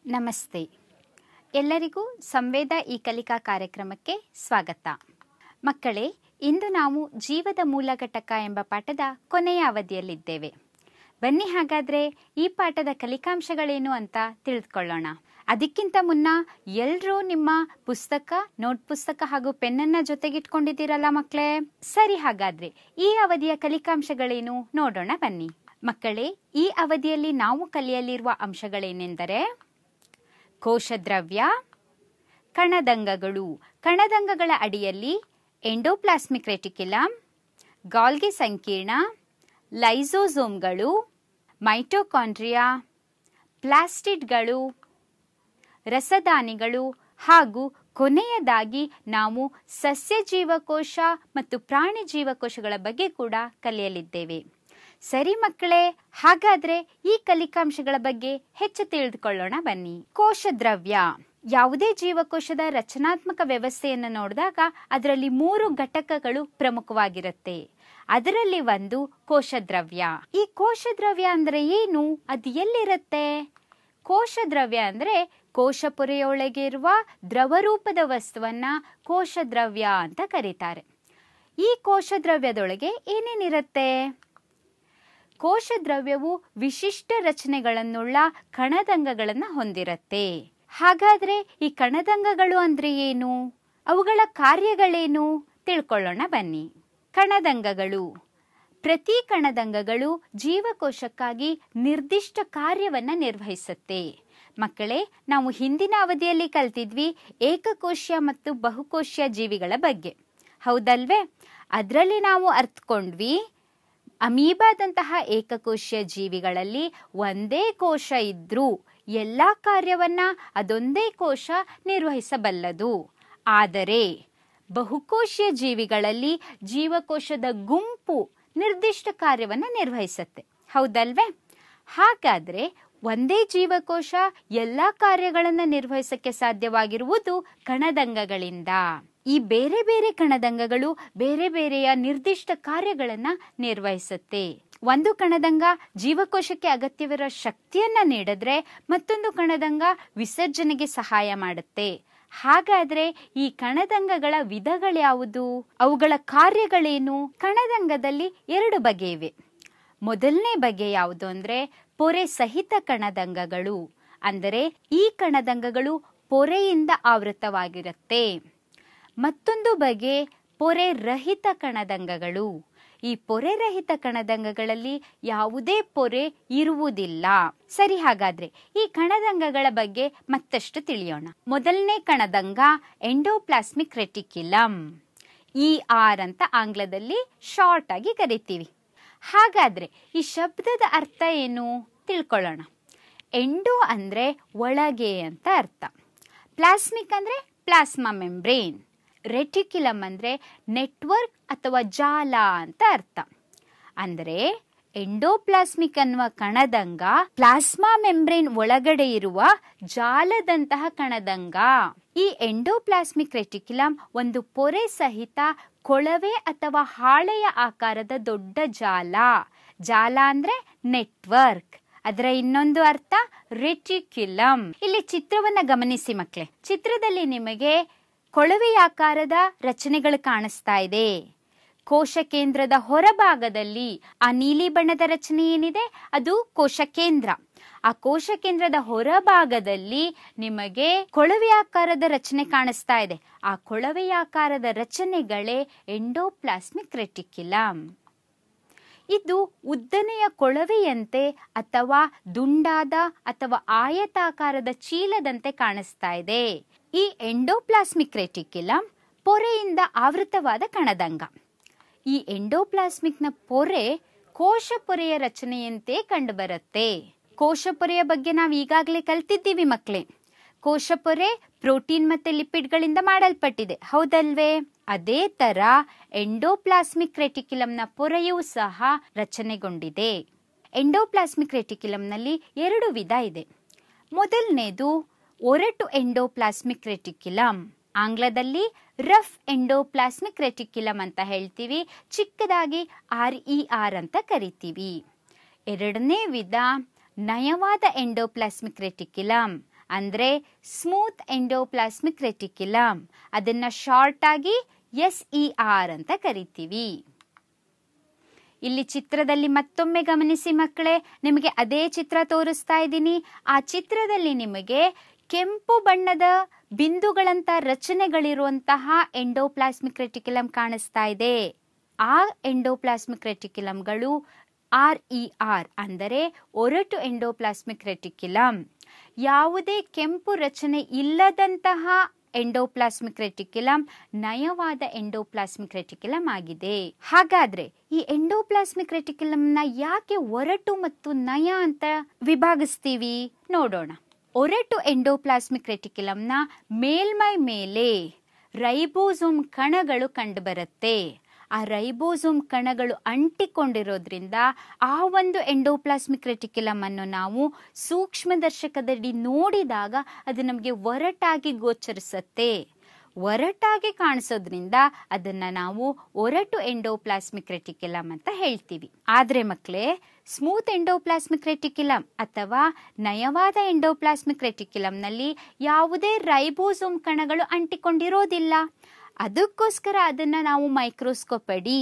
ನಮಸ್ತೆ. ಎಲ್ಲರಿಗೂ ಸಂವೇದ ಈ ಕಲಿಕಾ ಕಾರ್ಯಕ್ರಮಕ್ಕೆ ಸ್ವಾಗತ. ಮಕ್ಕಳೇ, ಇಂದು ನಾವು ಜೀವದ ಮೂಲ ಘಟಕ ಎಂಬ ಪಾಠದ ಕೊನೆಯ ಅವಧಿಯಲ್ಲಿದ್ದೇವೆ. ಬನ್ನಿ ಹಾಗಾದರೆ ಈ ಪಾಠದ ಕಲಿಕಾಂಶಗಳೇನು ಅಂತ ತಿಳಿದುಕೊಳ್ಳೋಣ. ಅದಕ್ಕಿಂತ ಮುನ್ನ ಎಲ್ಲರೂ ನಿಮ್ಮ ಪುಸ್ತಕ, ನೋಟ್ ಪುಸ್ತಕ ಹಾಗೂ ಪೆನ್ನನ್ನು ಜೊತೆಗಿಟ್ಕೊಂಡಿದ್ದೀರಲ್ಲ ಮಕ್ಕಳೇ? ಸರಿ, ಹಾಗಾದರೆ ಈ ಅವಧಿಯ ಕಲಿಕಾಂಶಗಳೇನು ನೋಡೋಣ ಬನ್ನಿ. ಮಕ್ಕಳೇ, ಈ ಅವಧಿಯಲ್ಲಿ ನಾವು ಕಲಿಯಲಿರುವ ಅಂಶಗಳೇನೆಂದರೆ ಕೋಶದ್ರವ್ಯ, ಕಣದಂಗಗಳು. ಕಣದಂಗಗಳ ಅಡಿಯಲ್ಲಿ ಎಂಡೋಪ್ಲಾಸ್ಮಿಕ್ ರೆಟಿಕ್ಯುಲಮ್, ಗಾಲ್ಗಿ ಸಂಕೀರ್ಣ, ಲೈಸೋಸೋಮ್ಗಳು, ಮೈಟೊಕಾಂಡ್ರಿಯಾ, ಪ್ಲಾಸ್ಟಿಡ್ಗಳು, ರಸದಾನಿಗಳು ಹಾಗೂ ಕೊನೆಯದಾಗಿ ನಾವು ಸಸ್ಯ ಜೀವಕೋಶ ಮತ್ತು ಪ್ರಾಣಿ ಜೀವಕೋಶಗಳ ಬಗ್ಗೆ ಕೂಡ ಕಲಿಯಲಿದ್ದೇವೆ. ಸರಿ ಮಕ್ಕಳೇ, ಹಾಗಾದ್ರೆ ಈ ಕಲಿಕಾಂಶಗಳ ಬಗ್ಗೆ ಹೆಚ್ಚು ತಿಳಿದುಕೊಳ್ಳೋಣ ಬನ್ನಿ. ಕೋಶದ್ರವ್ಯ. ಯಾವುದೇ ಜೀವಕೋಶದ ರಚನಾತ್ಮಕ ವ್ಯವಸ್ಥೆಯನ್ನು ನೋಡಿದಾಗ ಅದರಲ್ಲಿ 3 ಘಟಕಗಳು ಪ್ರಮುಖವಾಗಿರುತ್ತೆ. ಅದರಲ್ಲಿ ಒಂದು ಕೋಶದ್ರವ್ಯ. ಈ ಕೋಶದ್ರವ್ಯ ಅಂದ್ರೆ ಏನು? ಅದು ಎಲ್ಲಿರುತ್ತೆ? ಕೋಶದ್ರವ್ಯ ಅಂದ್ರೆ ಕೋಶ ಪೊರೆಯೊಳಗೆ ಇರುವ ದ್ರವರೂಪದ ವಸ್ತುವನ್ನ ಕೋಶದ್ರವ್ಯ ಅಂತ ಕರೀತಾರೆ. ಈ ಕೋಶದ್ರವ್ಯದೊಳಗೆ ಏನೇನಿರುತ್ತೆ? ಕೋಶದ್ರವ್ಯವು ವಿಶಿಷ್ಟ ರಚನೆಗಳನ್ನುಳ್ಳ ಕಣದಂಗಗಳನ್ನು ಹೊಂದಿರುತ್ತೆ. ಹಾಗಾದ್ರೆ ಈ ಕಣದಂಗಗಳು ಅಂದ್ರೆ ಏನು? ಅವುಗಳ ಕಾರ್ಯಗಳೇನು? ತಿಳ್ಕೊಳ್ಳೋಣ ಬನ್ನಿ. ಕಣದಂಗಗಳು. ಪ್ರತಿ ಕಣದಂಗಗಳು ಜೀವಕೋಶಕ್ಕಾಗಿ ನಿರ್ದಿಷ್ಟ ಕಾರ್ಯವನ್ನ ನಿರ್ವಹಿಸುತ್ತೆ. ಮಕ್ಕಳೇ, ನಾವು ಹಿಂದಿನ ಅವಧಿಯಲ್ಲಿ ಕಲ್ತಿದ್ವಿ ಏಕಕೋಶೀಯ ಮತ್ತು ಬಹುಕೋಶೀಯ ಜೀವಿಗಳ ಬಗ್ಗೆ, ಹೌದಲ್ವೇ? ಅದರಲ್ಲಿ ನಾವು ಅರ್ಥಕೊಂಡ್ವಿ ಅಮೀಬಾದಂತಹ ಏಕಕೋಶೀಯ ಜೀವಿಗಳಲ್ಲಿ ಒಂದೇ ಕೋಶ ಇದ್ರೂ ಎಲ್ಲಾ ಕಾರ್ಯವನ್ನ ಅದೊಂದೇ ಕೋಶ ನಿರ್ವಹಿಸಬಲ್ಲದು. ಆದರೆ ಬಹುಕೋಶೀಯ ಜೀವಿಗಳಲ್ಲಿ ಜೀವಕೋಶದ ಗುಂಪು ನಿರ್ದಿಷ್ಟ ಕಾರ್ಯವನ್ನ ನಿರ್ವಹಿಸುತ್ತೆ, ಹೌದಲ್ವೇ? ಹಾಗಾದ್ರೆ ಒಂದೇ ಜೀವಕೋಶ ಎಲ್ಲಾ ಕಾರ್ಯಗಳನ್ನ ನಿರ್ವಹಿಸಕ್ಕೆ ಸಾಧ್ಯವಾಗಿರುವುದು ಕಣದಂಗಗಳಿಂದ. ಈ ಬೇರೆ ಬೇರೆ ಕಣದಂಗಗಳು ಬೇರೆ ಬೇರೆಯ ನಿರ್ದಿಷ್ಟ ಕಾರ್ಯಗಳನ್ನ ನಿರ್ವಹಿಸುತ್ತೆ. ಒಂದು ಕಣದಂಗ ಜೀವಕೋಶಕ್ಕೆ ಅಗತ್ಯವಿರುವ ಶಕ್ತಿಯನ್ನ ನೀಡಿದ್ರೆ ಮತ್ತೊಂದು ಕಣದಂಗ ವಿಸರ್ಜನೆಗೆ ಸಹಾಯ ಮಾಡುತ್ತೆ. ಹಾಗಾದ್ರೆ ಈ ಕಣದಂಗಗಳ ವಿಧಗಳ್ಯಾವುದು? ಅವುಗಳ ಕಾರ್ಯಗಳೇನು? ಕಣದಂಗದಲ್ಲಿ 2 ಬಗೆ ಇವೆ. ಮೊದಲನೇ ಬಗೆ ಯಾವುದು ಅಂದ್ರೆ ಪೊರೆ ಸಹಿತ ಕಣದಂಗಗಳು. ಅಂದರೆ ಈ ಕಣದಂಗಗಳು ಪೊರೆಯಿಂದ ಆವೃತವಾಗಿರುತ್ತೆ. ಮತ್ತೊಂದು ಬಗೆ ಪೊರೆ ರಹಿತ ಕಣದಂಗಗಳು. ಈ ಪೊರೆ ರಹಿತ ಕಣದಂಗಗಳಲ್ಲಿ ಯಾವುದೇ ಪೊರೆ ಇರುವುದಿಲ್ಲ. ಸರಿ, ಹಾಗಾದ್ರೆ ಈ ಕಣದಂಗಗಳ ಬಗ್ಗೆ ಮತ್ತಷ್ಟು ತಿಳಿಯೋಣ. ಮೊದಲನೇ ಕಣದಂಗ ಎಂಡೋಪ್ಲಾಸ್ಮಿಕ್ ರೆಟಿಕ್ಯುಲಮ್, ER ಅಂತ ಆಂಗ್ಲದಲ್ಲಿ ಶಾರ್ಟ್ ಆಗಿ ಕರಿತೀವಿ. ಹಾಗಾದ್ರೆ ಈ ಶಬ್ದದ ಅರ್ಥ ಏನು ತಿಳ್ಕೊಳ್ಳೋಣ. ಎಂಡೋ ಅಂದ್ರೆ ಒಳಗೆ ಅಂತ ಅರ್ಥ, ಪ್ಲಾಸ್ಮಿಕ್ ಅಂದ್ರೆ ಪ್ಲಾಸ್ಮಾ ಮೆಂಬ್ರೇನ್, ರೆಟಿಕ್ಯುಲಮ್ ಅಂದ್ರೆ ನೆಟ್ವರ್ಕ್ ಅಥವಾ ಜಾಲ ಅಂತ ಅರ್ಥ. ಅಂದ್ರೆ ಎಂಡೋಪ್ಲಾಸ್ಮಿಕ್ ಅನ್ನುವ ಕಣದಂಗ ಪ್ಲಾಸ್ಮಾ ಮೆಂಬ್ರೇನ್ ಒಳಗಡೆ ಇರುವ ಜಾಲದಂತಹ ಕಣದಂಗ. ಈ ಎಂಡೋಪ್ಲಾಸ್ಮಿಕ್ ರೆಟಿಕ್ಯುಲಮ್ ಒಂದು ಪೊರೆ ಸಹಿತ ಕೊಳವೆ ಅಥವಾ ಹಾಳೆಯ ಆಕಾರದ ದೊಡ್ಡ ಜಾಲ. ಜಾಲ ಅಂದ್ರೆ ನೆಟ್ವರ್ಕ್, ಅದರ ಇನ್ನೊಂದು ಅರ್ಥ ರೆಟಿಕ್ಯುಲಮ್. ಇಲ್ಲಿ ಚಿತ್ರವನ್ನ ಗಮನಿಸಿ ಮಕ್ಕಳೇ. ಚಿತ್ರದಲ್ಲಿ ನಿಮಗೆ ಕೊಳವೆಯಾಕಾರದ ರಚನೆಗಳು ಕಾಣಿಸ್ತಾ ಇದೆ. ಕೋಶ ಕೇಂದ್ರದ ಹೊರಭಾಗದಲ್ಲಿ ಆ ನೀಲಿ ಬಣ್ಣದ ರಚನೆ ಏನಿದೆ ಅದು ಕೋಶ ಕೇಂದ್ರ. ಆ ಕೋಶ ಕೇಂದ್ರದ ಹೊರಭಾಗದಲ್ಲಿ ನಿಮಗೆ ಕೊಳವೆಯಾಕಾರದ ರಚನೆ ಕಾಣಿಸ್ತಾ ಇದೆ. ಆ ಕೊಳವೆಯಾಕಾರದ ರಚನೆಗಳೇ ಎಂಡೋಪ್ಲಾಸ್ಮಿಕ್ ರೆಟಿಕ್ಯುಲಮ್. ಇದು ಉದ್ದನೆಯ ಕೊಳವೆಯಂತೆ ಅಥವಾ ದುಂಡಾದ ಅಥವಾ ಆಯತಾಕಾರದ ಚೀಲದಂತೆ ಕಾಣಿಸ್ತಾ ಇದೆ. ಈ ಎಂಡೋಪ್ಲಾಸ್ಮಿಕ್ ರೆಟಿಕ್ಯುಲಮ್ ಪೊರೆಯಿಂದ ಆವೃತವಾದ ಕಣದಂಗ. ಈ ಎಂಡೋಪ್ಲಾಸ್ಮಿಕ್ನ ಪೊರೆ ಕೋಶ ಪೊರೆಯ ರಚನೆಯಂತೆ ಕಂಡುಬರುತ್ತೆ. ಕೋಶ ಪೊರೆಯ ಬಗ್ಗೆ ನಾವು ಈಗಾಗಲೇ ಕಲ್ತಿದ್ದೀವಿ ಮಕ್ಕಳೇ. ಕೋಶ ಪೊರೆ ಪ್ರೋಟೀನ್ ಮತ್ತೆ ಲಿಪಿಡ್ಗಳಿಂದ ಮಾಡಲ್ಪಟ್ಟಿದೆ, ಹೌದಲ್ವೇ? ಅದೇ ತರ ಎಂಡೋಪ್ಲಾಸ್ಮಿಕ್ ರೆಟಿಕ್ಯುಲಮ್ನ ಪೊರೆಯೂ ಸಹ ರಚನೆಗೊಂಡಿದೆ. ಎಂಡೋಪ್ಲಾಸ್ಮಿಕ್ ರೆಟಿಕ್ಯುಲಮ್ನಲ್ಲಿ 2 ವಿಧ ಇದೆ. ಮೊದಲನೇದು ಒರಟು ಎಂಡೋಪ್ಲಾಸ್ಮಿಕ್ ರೆಟಿಕ್ಯುಲಮ್, ಆಂಗ್ಲದಲ್ಲಿ ರಫ್ ಎಂಡೋಪ್ಲಾಸ್ಮಿಕ್ ರೆಟಿಕ್ಯುಲಮ್ ಅಂತ ಹೇಳ್ತೀವಿ, ಚಿಕ್ಕದಾಗಿ RER ಅಂತ ಕರಿತೀವಿ. ಎರಡನೇ ವಿಧ ನಯವಾದ ಎಂಡೋಪ್ಲಾಸ್ಮಿಕ್ ರೆಟಿಕ್ಯುಲಮ್, ಅಂದ್ರೆ ಸ್ಮೂತ್ ಎಂಡೋಪ್ಲಾಸ್ಮಿಕ್ ರೆಟಿಕ್ಯುಲಮ್. ಅದನ್ನ ಶಾರ್ಟ್ ಆಗಿ SER ಅಂತ ಕರಿತೀವಿ. ಇಲ್ಲಿ ಚಿತ್ರದಲ್ಲಿ ಮತ್ತೊಮ್ಮೆ ಗಮನಿಸಿ ಮಕ್ಕಳೇ, ನಿಮಗೆ ಅದೇ ಚಿತ್ರ ತೋರಿಸ್ತಾ ಇದ್ದೀನಿ. ಆ ಚಿತ್ರದಲ್ಲಿ ನಿಮಗೆ ಕೆಂಪು ಬಣ್ಣದ ಬಿಂದುಗಳಂತ ರಚನೆಗಳಿರುವಂತಹ ಎಂಡೋಪ್ಲಾಸ್ಮಿಕ್ ರೆಟಿಕ್ಯುಲಮ್ ಕಾಣಿಸ್ತಾ ಇದೆ. ಆ ಎಂಡೋಪ್ಲಾಸ್ಮಿಕ್ ರೆಟಿಕ್ಯುಲಮ್ಗಳು RER ಅಂದರೆ ಒರಟು ಎಂಡೋಪ್ಲಾಸ್ಮಿಕ್ ರೆಟಿಕ್ಯುಲಮ್. ಯಾವುದೇ ಕೆಂಪು ರಚನೆ ಇಲ್ಲದಂತಹ ಎಂಡೋಪ್ಲಾಸ್ಮಿಕ್ ರೆಟಿಕ್ಯುಲಮ್ ನಯವಾದ ಎಂಡೋಪ್ಲಾಸ್ಮಿಕ್ ರೆಟಿಕ್ಯುಲಮ್ ಆಗಿದೆ. ಹಾಗಾದ್ರೆ ಈ ಎಂಡೋಪ್ಲಾಸ್ಮಿಕ್ ರೆಟಿಕ್ಯುಲಮ್ ನ ಯಾಕೆ ಒರಟು ಮತ್ತು ನಯ ಅಂತ ವಿಭಾಗಿಸ್ತೀವಿ ನೋಡೋಣ. ಒರಟು ಎಂಡೋಪ್ಲಾಸ್ಮಿಕ್ ರೆಟಿಕ್ಯುಲಮ್ ನ ಮೇಲ್ಮೈ ಮೇಲೆ ರೈಬೋಸೋಮ್ ಕಣಗಳು ಕಂಡುಬರುತ್ತೆ. ಆ ರೈಬೋಸೋಮ್ ಕಣಗಳು ಅಂಟಿಕೊಂಡಿರೋದ್ರಿಂದ ಆ ಒಂದು ಎಂಡೋಪ್ಲಾಸ್ಮಿಕ್ ರೆಟಿಕ್ಯುಲಮ್ ಅನ್ನು ನಾವು ಸೂಕ್ಷ್ಮದರ್ಶಕದಲ್ಲಿ ನೋಡಿದಾಗ ಅದು ನಮಗೆ ಒರಟಾಗಿ ಗೋಚರಿಸುತ್ತೆ. ಒರಟಾಗಿ ಕಾಣಿಸೋದ್ರಿಂದ ಅದನ್ನ ನಾವು ಒರಟು ಎಂಡೋಪ್ಲಾಸ್ಮಿಕ್ ರೆಟಿಕ್ಯುಲಮ್ ಅಂತ ಹೇಳ್ತೀವಿ. ಆದ್ರೆ ಮಕ್ಕಳೇ, ಸ್ಮೂತ್ ಎಂಡೋಪ್ಲಾಸ್ಮಿಕ್ ರೆಟಿಕ್ಯುಲಮ್ ಅಥವಾ ನಯವಾದ ಎಂಡೋಪ್ಲಾಸ್ಮಿಕ್ ರೆಟಿಕ್ಯುಲಮ್ ನಲ್ಲಿ ಯಾವುದೇ ರೈಬೋಸೋಮ್ ಕಣಗಳು ಅಂಟಿಕೊಂಡಿರೋದಿಲ್ಲ. ಅದಕ್ಕೋಸ್ಕರ ಅದನ್ನ ನಾವು ಮೈಕ್ರೋಸ್ಕೋಪ್ ಅಡಿ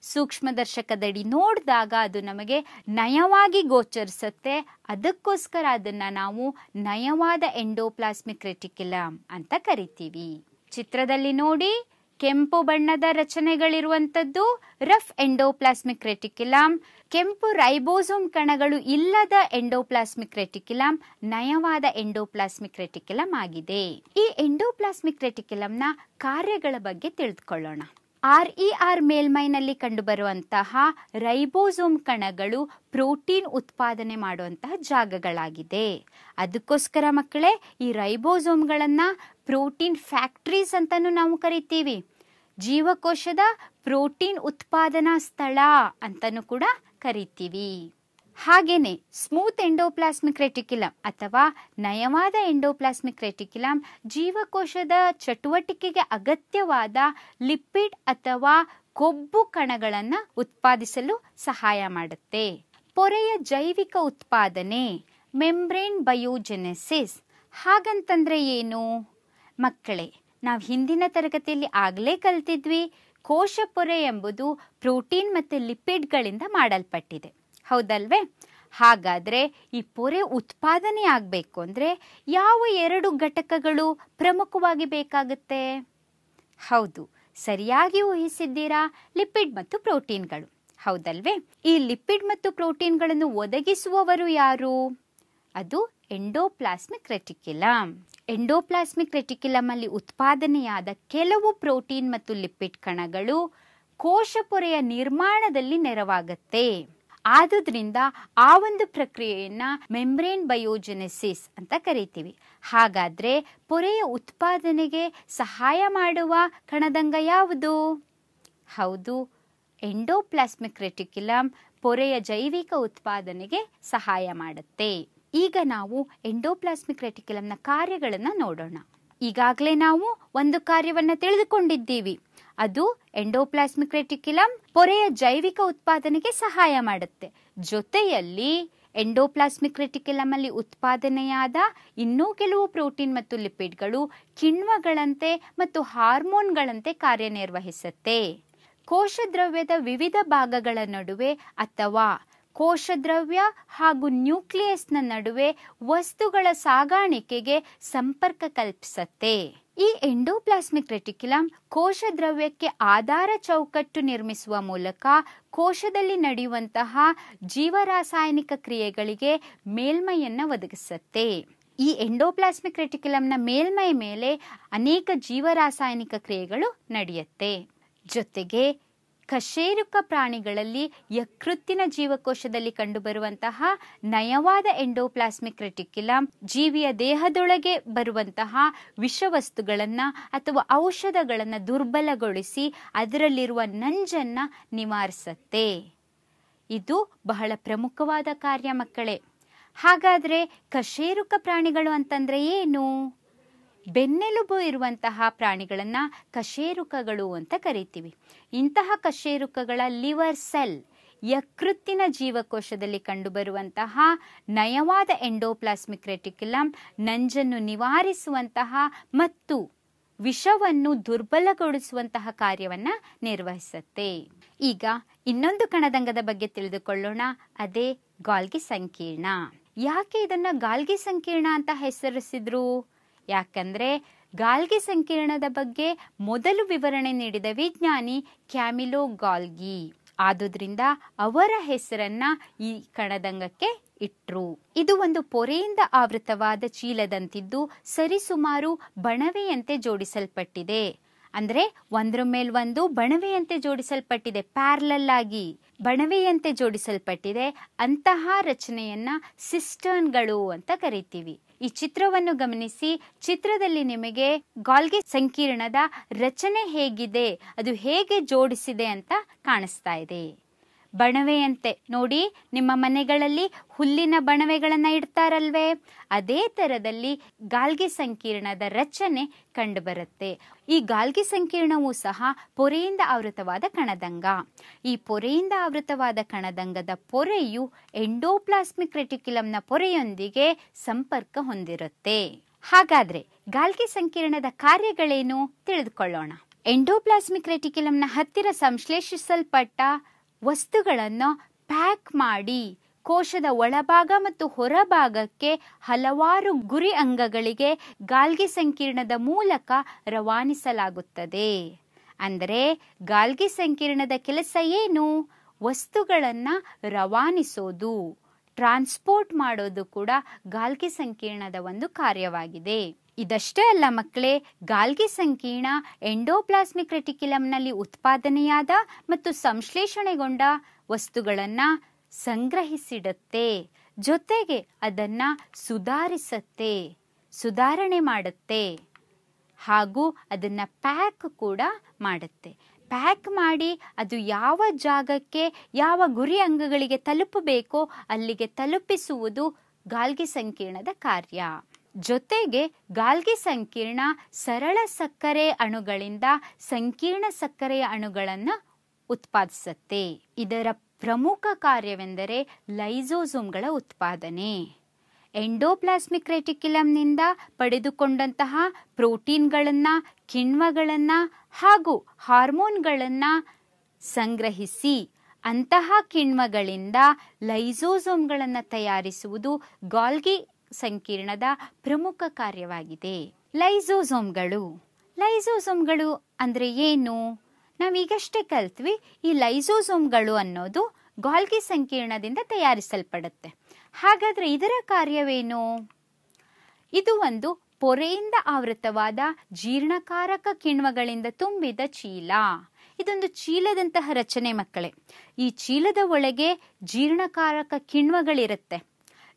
ಸೂಕ್ಷ್ಮದರ್ಶಕದಡಿ ನೋಡಿದಾಗ ಅದು ನಮಗೆ ನಯವಾಗಿ ಗೋಚರಿಸುತ್ತೆ. ಅದಕ್ಕೋಸ್ಕರ ಅದನ್ನ ನಾವು ನಯವಾದ ಎಂಡೋಪ್ಲಾಸ್ಮಿಕ್ ರೆಟಿಕ್ಯುಲಮ್ ಅಂತ ಕರಿತೀವಿ. ಚಿತ್ರದಲ್ಲಿ ನೋಡಿ, ಕೆಂಪು ಬಣ್ಣದ ರಚನೆಗಳಿರುವಂತದ್ದು ರಫ್ ಎಂಡೋಪ್ಲಾಸ್ಮಿಕ್ ರೆಟಿಕ್ಯುಲಮ್. ಕೆಂಪು ರೈಬೋಸೋಮ್ ಕಣಗಳು ಇಲ್ಲದ ಎಂಡೋಪ್ಲಾಸ್ಮಿಕ್ ರೆಟಿಕ್ಯುಲಮ್ ನಯವಾದ ಎಂಡೋಪ್ಲಾಸ್ಮಿಕ್ ರೆಟಿಕ್ಯುಲಮ್ ಆಗಿದೆ. ಈ ಎಂಡೋಪ್ಲಾಸ್ಮಿಕ್ ರೆಟಿಕ್ಯುಲಮ್ ನ ಕಾರ್ಯಗಳ ಬಗ್ಗೆ ತಿಳಿದುಕೊಳ್ಳೋಣ. RER ಮೇಲ್ಮೈನಲ್ಲಿ ಕಂಡುಬರುವಂತಹ ರೈಬೋಸೋಮ್ ಕಣಗಳು ಪ್ರೋಟೀನ್ ಉತ್ಪಾದನೆ ಮಾಡುವಂತಹ ಜಾಗಗಳಾಗಿದೆ. ಅದಕ್ಕೋಸ್ಕರ ಮಕ್ಕಳೇ, ಈ ರೈಬೋಸೋಮ್ಗಳನ್ನ ಪ್ರೋಟೀನ್ ಫ್ಯಾಕ್ಟರೀಸ್ ಅಂತಾನು ನಾವು ಕರಿತೀವಿ. ಜೀವಕೋಶದ ಪ್ರೋಟೀನ್ ಉತ್ಪಾದನಾ ಸ್ಥಳ ಅಂತಾನು ಕೂಡ ಕರಿತೀವಿ. ಹಾಗೇನೆ ಸ್ಮೂತ್ ಎಂಡೋಪ್ಲಾಸ್ಮಿಕ್ ರೆಟಿಕ್ಯುಲಮ್ ಅಥವಾ ನಯವಾದ ಎಂಡೋಪ್ಲಾಸ್ಮಿಕ್ ರೆಟಿಕ್ಯುಲಮ್ ಜೀವಕೋಶದ ಚಟುವಟಿಕೆಗೆ ಅಗತ್ಯವಾದ ಲಿಪಿಡ್ ಅಥವಾ ಕೊಬ್ಬು ಕಣಗಳನ್ನು ಉತ್ಪಾದಿಸಲು ಸಹಾಯ ಮಾಡುತ್ತೆ. ಪೊರೆಯ ಜೈವಿಕ ಉತ್ಪಾದನೆ, ಮೆಂಬ್ರೇನ್ ಬಯೋಜೆನೆಸಿಸ್. ಹಾಗಂತಂದ್ರೆ ಏನು ಮಕ್ಕಳೇ? ನಾವು ಹಿಂದಿನ ತರಗತಿಯಲ್ಲಿ ಆಗಲೇ ಕಲಿತಿದ್ವಿ. ಕೋಶ ಪೊರೆ ಎಂಬುದು ಪ್ರೋಟೀನ್ ಮತ್ತು ಲಿಪಿಡ್ಗಳಿಂದ ಮಾಡಲ್ಪಟ್ಟಿದೆ, ಹೌದಲ್ವೇ? ಹಾಗಾದ್ರೆ ಈ ಪೊರೆ ಉತ್ಪಾದನೆ ಆಗಬೇಕು ಅಂದ್ರೆ ಯಾವ ಎರಡು ಘಟಕಗಳು ಪ್ರಮುಖವಾಗಿ ಬೇಕಾಗುತ್ತೆ? ಹೌದು, ಸರಿಯಾಗಿ ಊಹಿಸಿದ್ದೀರಾ, ಲಿಪಿಡ್ ಮತ್ತು ಪ್ರೋಟೀನ್ಗಳು, ಹೌದಲ್ವೇ? ಈ ಲಿಪಿಡ್ ಮತ್ತು ಪ್ರೋಟೀನ್ಗಳನ್ನು ಒದಗಿಸುವವರು ಯಾರು? ಅದು ಎಂಡೋಪ್ಲಾಸ್ಮಿಕ್ ರೆಟಿಕ್ಯುಲಮ್. ಎಂಡೋಪ್ಲಾಸ್ಮಿಕ್ ರೆಟಿಕ್ಯುಲಮ್ ಅಲ್ಲಿ ಉತ್ಪಾದನೆಯಾದ ಕೆಲವು ಪ್ರೋಟೀನ್ ಮತ್ತು ಲಿಪಿಡ್ ಕಣಗಳು ಕೋಶ ಪೊರೆಯ ನಿರ್ಮಾಣದಲ್ಲಿ ನೆರವಾಗುತ್ತೆ. ಆದುದರಿಂದ ಆ ಒಂದು ಪ್ರಕ್ರಿಯೆಯನ್ನ ಮೆಂಬ್ರೇನ್ ಬಯೋಜೆನೆಸಿಸ್ ಅಂತ ಕರಿತೀವಿ. ಹಾಗಾದ್ರೆ ಪೊರೆಯ ಉತ್ಪಾದನೆಗೆ ಸಹಾಯ ಮಾಡುವ ಕಣದಂಗ ಯಾವುದು? ಹೌದು, ಎಂಡೋಪ್ಲಾಸ್ಮಿಕ್ ರೆಟಿಕ್ಯುಲಮ್ ಪೊರೆಯ ಜೈವಿಕ ಉತ್ಪಾದನೆಗೆ ಸಹಾಯ ಮಾಡುತ್ತೆ. ಈಗ ನಾವು ಎಂಡೋಪ್ಲಾಸ್ಮಿಕ್ ರೆಟಿಕ್ಯುಲಮ್ನ ಕಾರ್ಯಗಳನ್ನು ನೋಡೋಣ. ಈಗಾಗಲೇ ನಾವು ಒಂದು ಕಾರ್ಯವನ್ನ ತಿಳಿದುಕೊಂಡಿದ್ದೀವಿ. ಅದು ಎಂಡೋಪ್ಲಾಸ್ಮಿಕ್ ರೆಟಿಕ್ಯುಲಮ್ ಪೊರೆಯ ಜೈವಿಕ ಉತ್ಪಾದನೆಗೆ ಸಹಾಯ ಮಾಡುತ್ತೆ. ಜೊತೆಯಲ್ಲಿ ಎಂಡೋಪ್ಲಾಸ್ಮಿಕ್ ರೆಟಿಕ್ಯುಲಮ್ ಅಲ್ಲಿ ಉತ್ಪಾದನೆಯಾದ ಇನ್ನೂ ಕೆಲವು ಪ್ರೋಟೀನ್ ಮತ್ತು ಲಿಪಿಡ್ಗಳು ಕಿಣ್ವಗಳಂತೆ ಮತ್ತು ಹಾರ್ಮೋನ್ಗಳಂತೆ ಕಾರ್ಯನಿರ್ವಹಿಸುತ್ತೆ. ಕೋಶದ್ರವ್ಯದ ವಿವಿಧ ಭಾಗಗಳ ನಡುವೆ ಅಥವಾ ಕೋಶದ್ರವ್ಯ ಹಾಗೂ ನ್ಯೂಕ್ಲಿಯಸ್ನ ನಡುವೆ ವಸ್ತುಗಳ ಸಾಗಾಣಿಕೆಗೆ ಸಂಪರ್ಕ ಕಲ್ಪಿಸುತ್ತೆ. ಈ ಎಂಡೋಪ್ಲಾಸ್ಮಿಕ್ ರೆಟಿಕ್ಯುಲಮ್ ಕೋಶದ್ರವ್ಯಕ್ಕೆ ಆಧಾರ ಚೌಕಟ್ಟು ನಿರ್ಮಿಸುವ ಮೂಲಕ ಕೋಶದಲ್ಲಿ ನಡೆಯುವಂತಹ ಜೀವರಾಸಾಯನಿಕ ಕ್ರಿಯೆಗಳಿಗೆ ಮೇಲ್ಮೈಯನ್ನು ಒದಗಿಸುತ್ತೆ. ಈ ಎಂಡೋಪ್ಲಾಸ್ಮಿಕ್ ರೆಟಿಕ್ಯುಲಮ್ನ ಮೇಲ್ಮೈ ಮೇಲೆ ಅನೇಕ ಜೀವರಾಸಾಯನಿಕ ಕ್ರಿಯೆಗಳು ನಡೆಯುತ್ತೆ. ಜೊತೆಗೆ ಕಶೇರುಕ ಪ್ರಾಣಿಗಳಲ್ಲಿ ಯಕೃತ್ತಿನ ಜೀವಕೋಶದಲ್ಲಿ ಕಂಡುಬರುವಂತಹ ನಯವಾದ ಎಂಡೋಪ್ಲಾಸ್ಮಿಕ್ ರೆಟಿಕ್ಯುಲಮ್ ಜೀವಿಯ ದೇಹದೊಳಗೆ ಬರುವಂತಹ ವಿಷವಸ್ತುಗಳನ್ನು ಅಥವಾ ಔಷಧಗಳನ್ನು ದುರ್ಬಲಗೊಳಿಸಿ ಅದರಲ್ಲಿರುವ ನಂಜನ್ನ ನಿವಾರಿಸುತ್ತೆ. ಇದು ಬಹಳ ಪ್ರಮುಖವಾದ ಕಾರ್ಯ ಮಕ್ಕಳೇ. ಹಾಗಾದ್ರೆ ಕಶೇರುಕ ಪ್ರಾಣಿಗಳು ಅಂತಂದ್ರೆ ಏನು? ಬೆನ್ನೆಲುಬು ಇರುವಂತಹ ಪ್ರಾಣಿಗಳನ್ನ ಕಶೇರುಕಗಳು ಅಂತ ಕರಿತೀವಿ. ಇಂತಹ ಕಶೇರುಕಗಳ ಲಿವರ್ ಸೆಲ್ ಯಕೃತ್ತಿನ ಜೀವಕೋಶದಲ್ಲಿ ಕಂಡುಬರುವಂತಹ ನಯವಾದ ಎಂಡೋಪ್ಲಾಸ್ಮಿಕ್ ರೆಟಿಕ್ಯುಲಮ್ ನಂಜನ್ನು ನಿವಾರಿಸುವಂತಹ ಮತ್ತು ವಿಷವನ್ನು ದುರ್ಬಲಗೊಳಿಸುವಂತಹ ಕಾರ್ಯವನ್ನ ನಿರ್ವಹಿಸುತ್ತೆ. ಈಗ ಇನ್ನೊಂದು ಕಣದಂಗದ ಬಗ್ಗೆ ತಿಳಿದುಕೊಳ್ಳೋಣ, ಅದೇ ಗಾಲ್ಗಿ ಸಂಕೀರ್ಣ. ಯಾಕೆ ಇದನ್ನ ಗಾಲ್ಗಿ ಸಂಕೀರ್ಣ ಅಂತ ಹೆಸರಿಸಿದ್ರು? ಯಾಕಂದ್ರೆ ಗಾಲ್ಗಿ ಸಂಕೀರ್ಣದ ಬಗ್ಗೆ ಮೊದಲು ವಿವರಣೆ ನೀಡಿದ ವಿಜ್ಞಾನಿ ಕ್ಯಾಮಿಲೋ ಗಾಲ್ಗಿ. ಆದುದರಿಂದ ಅವರ ಹೆಸರನ್ನ ಈ ಕಣದಂಗಕ್ಕೆ ಇಟ್ರು. ಇದು ಒಂದು ಪೊರೆಯಿಂದ ಆವೃತವಾದ ಚೀಲದಂತಿದ್ದು ಸರಿಸುಮಾರು ಬಣವೆಯಂತೆ ಜೋಡಿಸಲ್ಪಟ್ಟಿದೆ. ಅಂದ್ರೆ ಒಂದ್ರ ಮೇಲ್ವೊಂದು ಬಣವೆಯಂತೆ ಜೋಡಿಸಲ್ಪಟ್ಟಿದೆ, ಪ್ಯಾರಲಲ್ ಆಗಿ ಬಣವೆಯಂತೆ ಜೋಡಿಸಲ್ಪಟ್ಟಿದೆ. ಅಂತಹ ರಚನೆಯನ್ನ ಸಿಸ್ಟರ್ನ್ಗಳು ಅಂತ ಕರಿತೀವಿ. ಈ ಚಿತ್ರವನ್ನು ಗಮನಿಸಿ, ಚಿತ್ರದಲ್ಲಿ ನಿಮಗೆ ಗಾಲ್ಗಿ ಸಂಕೀರ್ಣದ ರಚನೆ ಹೇಗಿದೆ, ಅದು ಹೇಗೆ ಜೋಡಿಸಿದೆ ಅಂತ ಕಾಣಿಸ್ತಾ ಇದೆ. ಬಣವೆಯಂತೆ ನೋಡಿ, ನಿಮ್ಮ ಮನೆಗಳಲ್ಲಿ ಹುಲ್ಲಿನ ಬಣವೆಗಳನ್ನ ಇಡ್ತಾರಲ್ವೇ, ಅದೇ ತರದಲ್ಲಿ ಗಾಲ್ಗಿ ಸಂಕೀರ್ಣದ ರಚನೆ ಕಂಡುಬರುತ್ತೆ. ಈ ಗಾಲ್ಗಿ ಸಂಕೀರ್ಣವೂ ಸಹ ಪೊರೆಯಿಂದ ಆವೃತವಾದ ಕಣದಂಗ. ಈ ಪೊರೆಯಿಂದ ಆವೃತವಾದ ಕಣದಂಗದ ಪೊರೆಯು ಎಂಡೋಪ್ಲಾಸ್ಮಿಕ್ ರೆಟಿಕ್ಯುಲಮ್ನ ಪೊರೆಯೊಂದಿಗೆ ಸಂಪರ್ಕ ಹೊಂದಿರುತ್ತೆ. ಹಾಗಾದ್ರೆ ಗಾಲ್ಗಿ ಸಂಕೀರ್ಣದ ಕಾರ್ಯಗಳೇನು ತಿಳಿದುಕೊಳ್ಳೋಣ. ಎಂಡೋಪ್ಲಾಸ್ಮಿಕ್ ರೆಟಿಕ್ಯುಲಮ್ನ ಹತ್ತಿರ ಸಂಶ್ಲೇಷಿಸಲ್ಪಟ್ಟ ವಸ್ತುಗಳನ್ನು ಪ್ಯಾಕ್ ಮಾಡಿ ಕೋಶದ ಒಳಭಾಗ ಮತ್ತು ಹೊರಭಾಗಕ್ಕೆ ಹಲವಾರು ಗುರಿ ಅಂಗಗಳಿಗೆ ಗಾಲ್ಗಿ ಸಂಕೀರ್ಣದ ಮೂಲಕ ರವಾನಿಸಲಾಗುತ್ತದೆ. ಅಂದರೆ ಗಾಲ್ಗಿ ಸಂಕೀರ್ಣದ ಕೆಲಸ ಏನು? ವಸ್ತುಗಳನ್ನ ರವಾನಿಸೋದು, ಟ್ರಾನ್ಸ್ಪೋರ್ಟ್ ಮಾಡೋದು ಕೂಡ ಗಾಲ್ಗಿ ಸಂಕೀರ್ಣದ ಒಂದು ಕಾರ್ಯವಾಗಿದೆ. ಇದಷ್ಟೇ ಅಲ್ಲ ಮಕ್ಕಳೇ, ಗಾಲ್ಗಿ ಸಂಕೀರ್ಣ ಎಂಡೋಪ್ಲಾಸ್ಮಿಕ್ ರೆಟಿಕ್ಯುಲಮ್ನಲ್ಲಿ ಉತ್ಪಾದನೆಯಾದ ಮತ್ತು ಸಂಶ್ಲೇಷಣೆಗೊಂಡ ವಸ್ತುಗಳನ್ನ ಸಂಗ್ರಹಿಸಿಡುತ್ತೆ. ಜೊತೆಗೆ ಅದನ್ನ ಸುಧಾರಿಸುತ್ತೆ, ಸುಧಾರಣೆ ಮಾಡುತ್ತೆ ಹಾಗೂ ಅದನ್ನ ಪ್ಯಾಕ್ ಕೂಡ ಮಾಡುತ್ತೆ. ಪ್ಯಾಕ್ ಮಾಡಿ ಅದು ಯಾವ ಜಾಗಕ್ಕೆ, ಯಾವ ಗುರಿ ಅಂಗಗಳಿಗೆ ತಲುಪಬೇಕೋ ಅಲ್ಲಿಗೆ ತಲುಪಿಸುವುದು ಗಾಲ್ಗಿ ಸಂಕೀರ್ಣದ ಕಾರ್ಯ. ಜೊತೆಗೆ ಗಾಲ್ಗಿ ಸಂಕೀರ್ಣ ಸರಳ ಸಕ್ಕರೆ ಅಣುಗಳಿಂದ ಸಂಕೀರ್ಣ ಸಕ್ಕರೆಯ ಅಣುಗಳನ್ನು ಉತ್ಪಾದಿಸುತ್ತೆ. ಇದರ ಪ್ರಮುಖ ಕಾರ್ಯವೆಂದರೆ ಲೈಸೋಸೋಮ್ಗಳ ಉತ್ಪಾದನೆ. ಎಂಡೋಪ್ಲಾಸ್ಮಿಕ್ ರೆಟಿಕ್ಯುಲಮ್ನಿಂದ ಪಡೆದುಕೊಂಡಂತಹ ಪ್ರೋಟೀನ್ಗಳನ್ನ, ಕಿಣ್ವಗಳನ್ನ ಹಾಗೂ ಹಾರ್ಮೋನ್ಗಳನ್ನ ಸಂಗ್ರಹಿಸಿ ಅಂತಹ ಕಿಣ್ವಗಳಿಂದ ಲೈಸೋಸೋಮ್ಗಳನ್ನು ತಯಾರಿಸುವುದು ಗಾಲ್ಗಿ ಸಂಕೀರ್ಣದ ಪ್ರಮುಖ ಕಾರ್ಯವಾಗಿದೆ. ಲೈಸೋಸೋಮ್ಗಳು ಅಂದ್ರೆ ಏನು? ನಾವೀಗಷ್ಟೇ ಕಲ್ತ್ವಿ. ಈ ಲೈಸೋಸೋಮ್ಗಳು ಅನ್ನೋದು ಗಾಲ್ಗಿ ಸಂಕೀರ್ಣದಿಂದ ತಯಾರಿಸಲ್ಪಡುತ್ತೆ. ಹಾಗಾದ್ರೆ ಇದರ ಕಾರ್ಯವೇನು? ಇದು ಒಂದು ಪೊರೆಯಿಂದ ಆವೃತವಾದ ಜೀರ್ಣಕಾರಕ ಕಿಣ್ವಗಳಿಂದ ತುಂಬಿದ ಚೀಲ. ಇದೊಂದು ಚೀಲದಂತಹ ರಚನೆ ಮಕ್ಕಳೇ. ಈ ಚೀಲದ ಒಳಗೆ ಜೀರ್ಣಕಾರಕ ಕಿಣ್ವಗಳಿರುತ್ತೆ.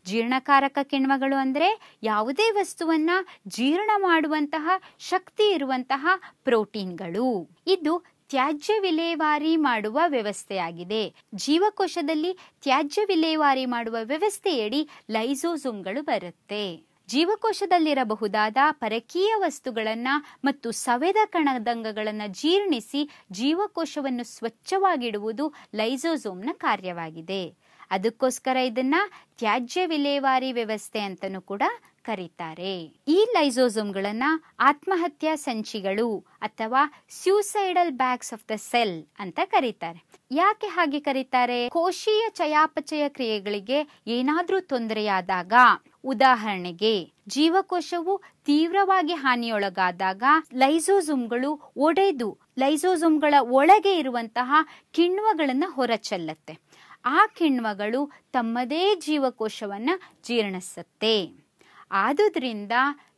ಜೀರ್ಣಕಾರಕ ಕಿಣ್ವಗಳು ಅಂದ್ರೆ ಯಾವುದೇ ವಸ್ತುವನ್ನ ಜೀರ್ಣ ಮಾಡುವಂತಹ ಶಕ್ತಿ ಇರುವಂತಹ ಪ್ರೋಟೀನ್ಗಳು. ಇದು ತ್ಯಾಜ್ಯ ವಿಲೇವಾರಿ ಮಾಡುವ ವ್ಯವಸ್ಥೆಯಾಗಿದೆ. ಜೀವಕೋಶದಲ್ಲಿ ತ್ಯಾಜ್ಯ ವಿಲೇವಾರಿ ಮಾಡುವ ವ್ಯವಸ್ಥೆಯಡಿ ಲೈಸೋಸೋಮ್ಗಳು ಬರುತ್ತೆ. ಜೀವಕೋಶದಲ್ಲಿರಬಹುದಾದ ಪರಕೀಯ ವಸ್ತುಗಳನ್ನ ಮತ್ತು ಸವೆದ ಕಣದಂಗಗಳನ್ನ ಜೀರ್ಣಿಸಿ ಜೀವಕೋಶವನ್ನು ಸ್ವಚ್ಛವಾಗಿಡುವುದು ಲೈಸೋಸೋಮ್ನ ಕಾರ್ಯವಾಗಿದೆ. ಅದಕ್ಕೋಸ್ಕರ ಇದನ್ನ ತ್ಯಾಜ್ಯ ವಿಲೇವಾರಿ ವ್ಯವಸ್ಥೆ ಅಂತನೂ ಕೂಡ ಕರೀತಾರೆ. ಈ ಲೈಸೋಸೋಮ್ಗಳನ್ನ ಆತ್ಮಹತ್ಯಾ ಸಂಚಿಗಳು ಅಥವಾ ಸ್ಯೂಸೈಡಲ್ ಬ್ಯಾಗ್ಸ್ ಆಫ್ ದ ಸೆಲ್ ಅಂತ ಕರೀತಾರೆ. ಯಾಕೆ ಹಾಗೆ ಕರೀತಾರೆ? ಕೋಶೀಯ ಚಯಾಪಚಯ ಕ್ರಿಯೆಗಳಿಗೆ ಏನಾದ್ರೂ ತೊಂದರೆಯಾದಾಗ, ಉದಾಹರಣೆಗೆ ಜೀವಕೋಶವು ತೀವ್ರವಾಗಿ ಹಾನಿಯೊಳಗಾದಾಗ ಲೈಸೋಸೋಮ್ಗಳು ಒಡೆದು ಲೈಸೋಸೋಮ್ಗಳ ಒಳಗೆ ಇರುವಂತಹ ಕಿಣ್ವಗಳನ್ನ ಹೊರಚೆಲ್ಲತ್ತೆ. ಆ ಕಿಣ್ವಗಳು ತಮ್ಮದೇ ಜೀವಕೋಶವನ್ನ ಜೀರ್ಣಿಸುತ್ತೆ. ಆದುದರಿಂದ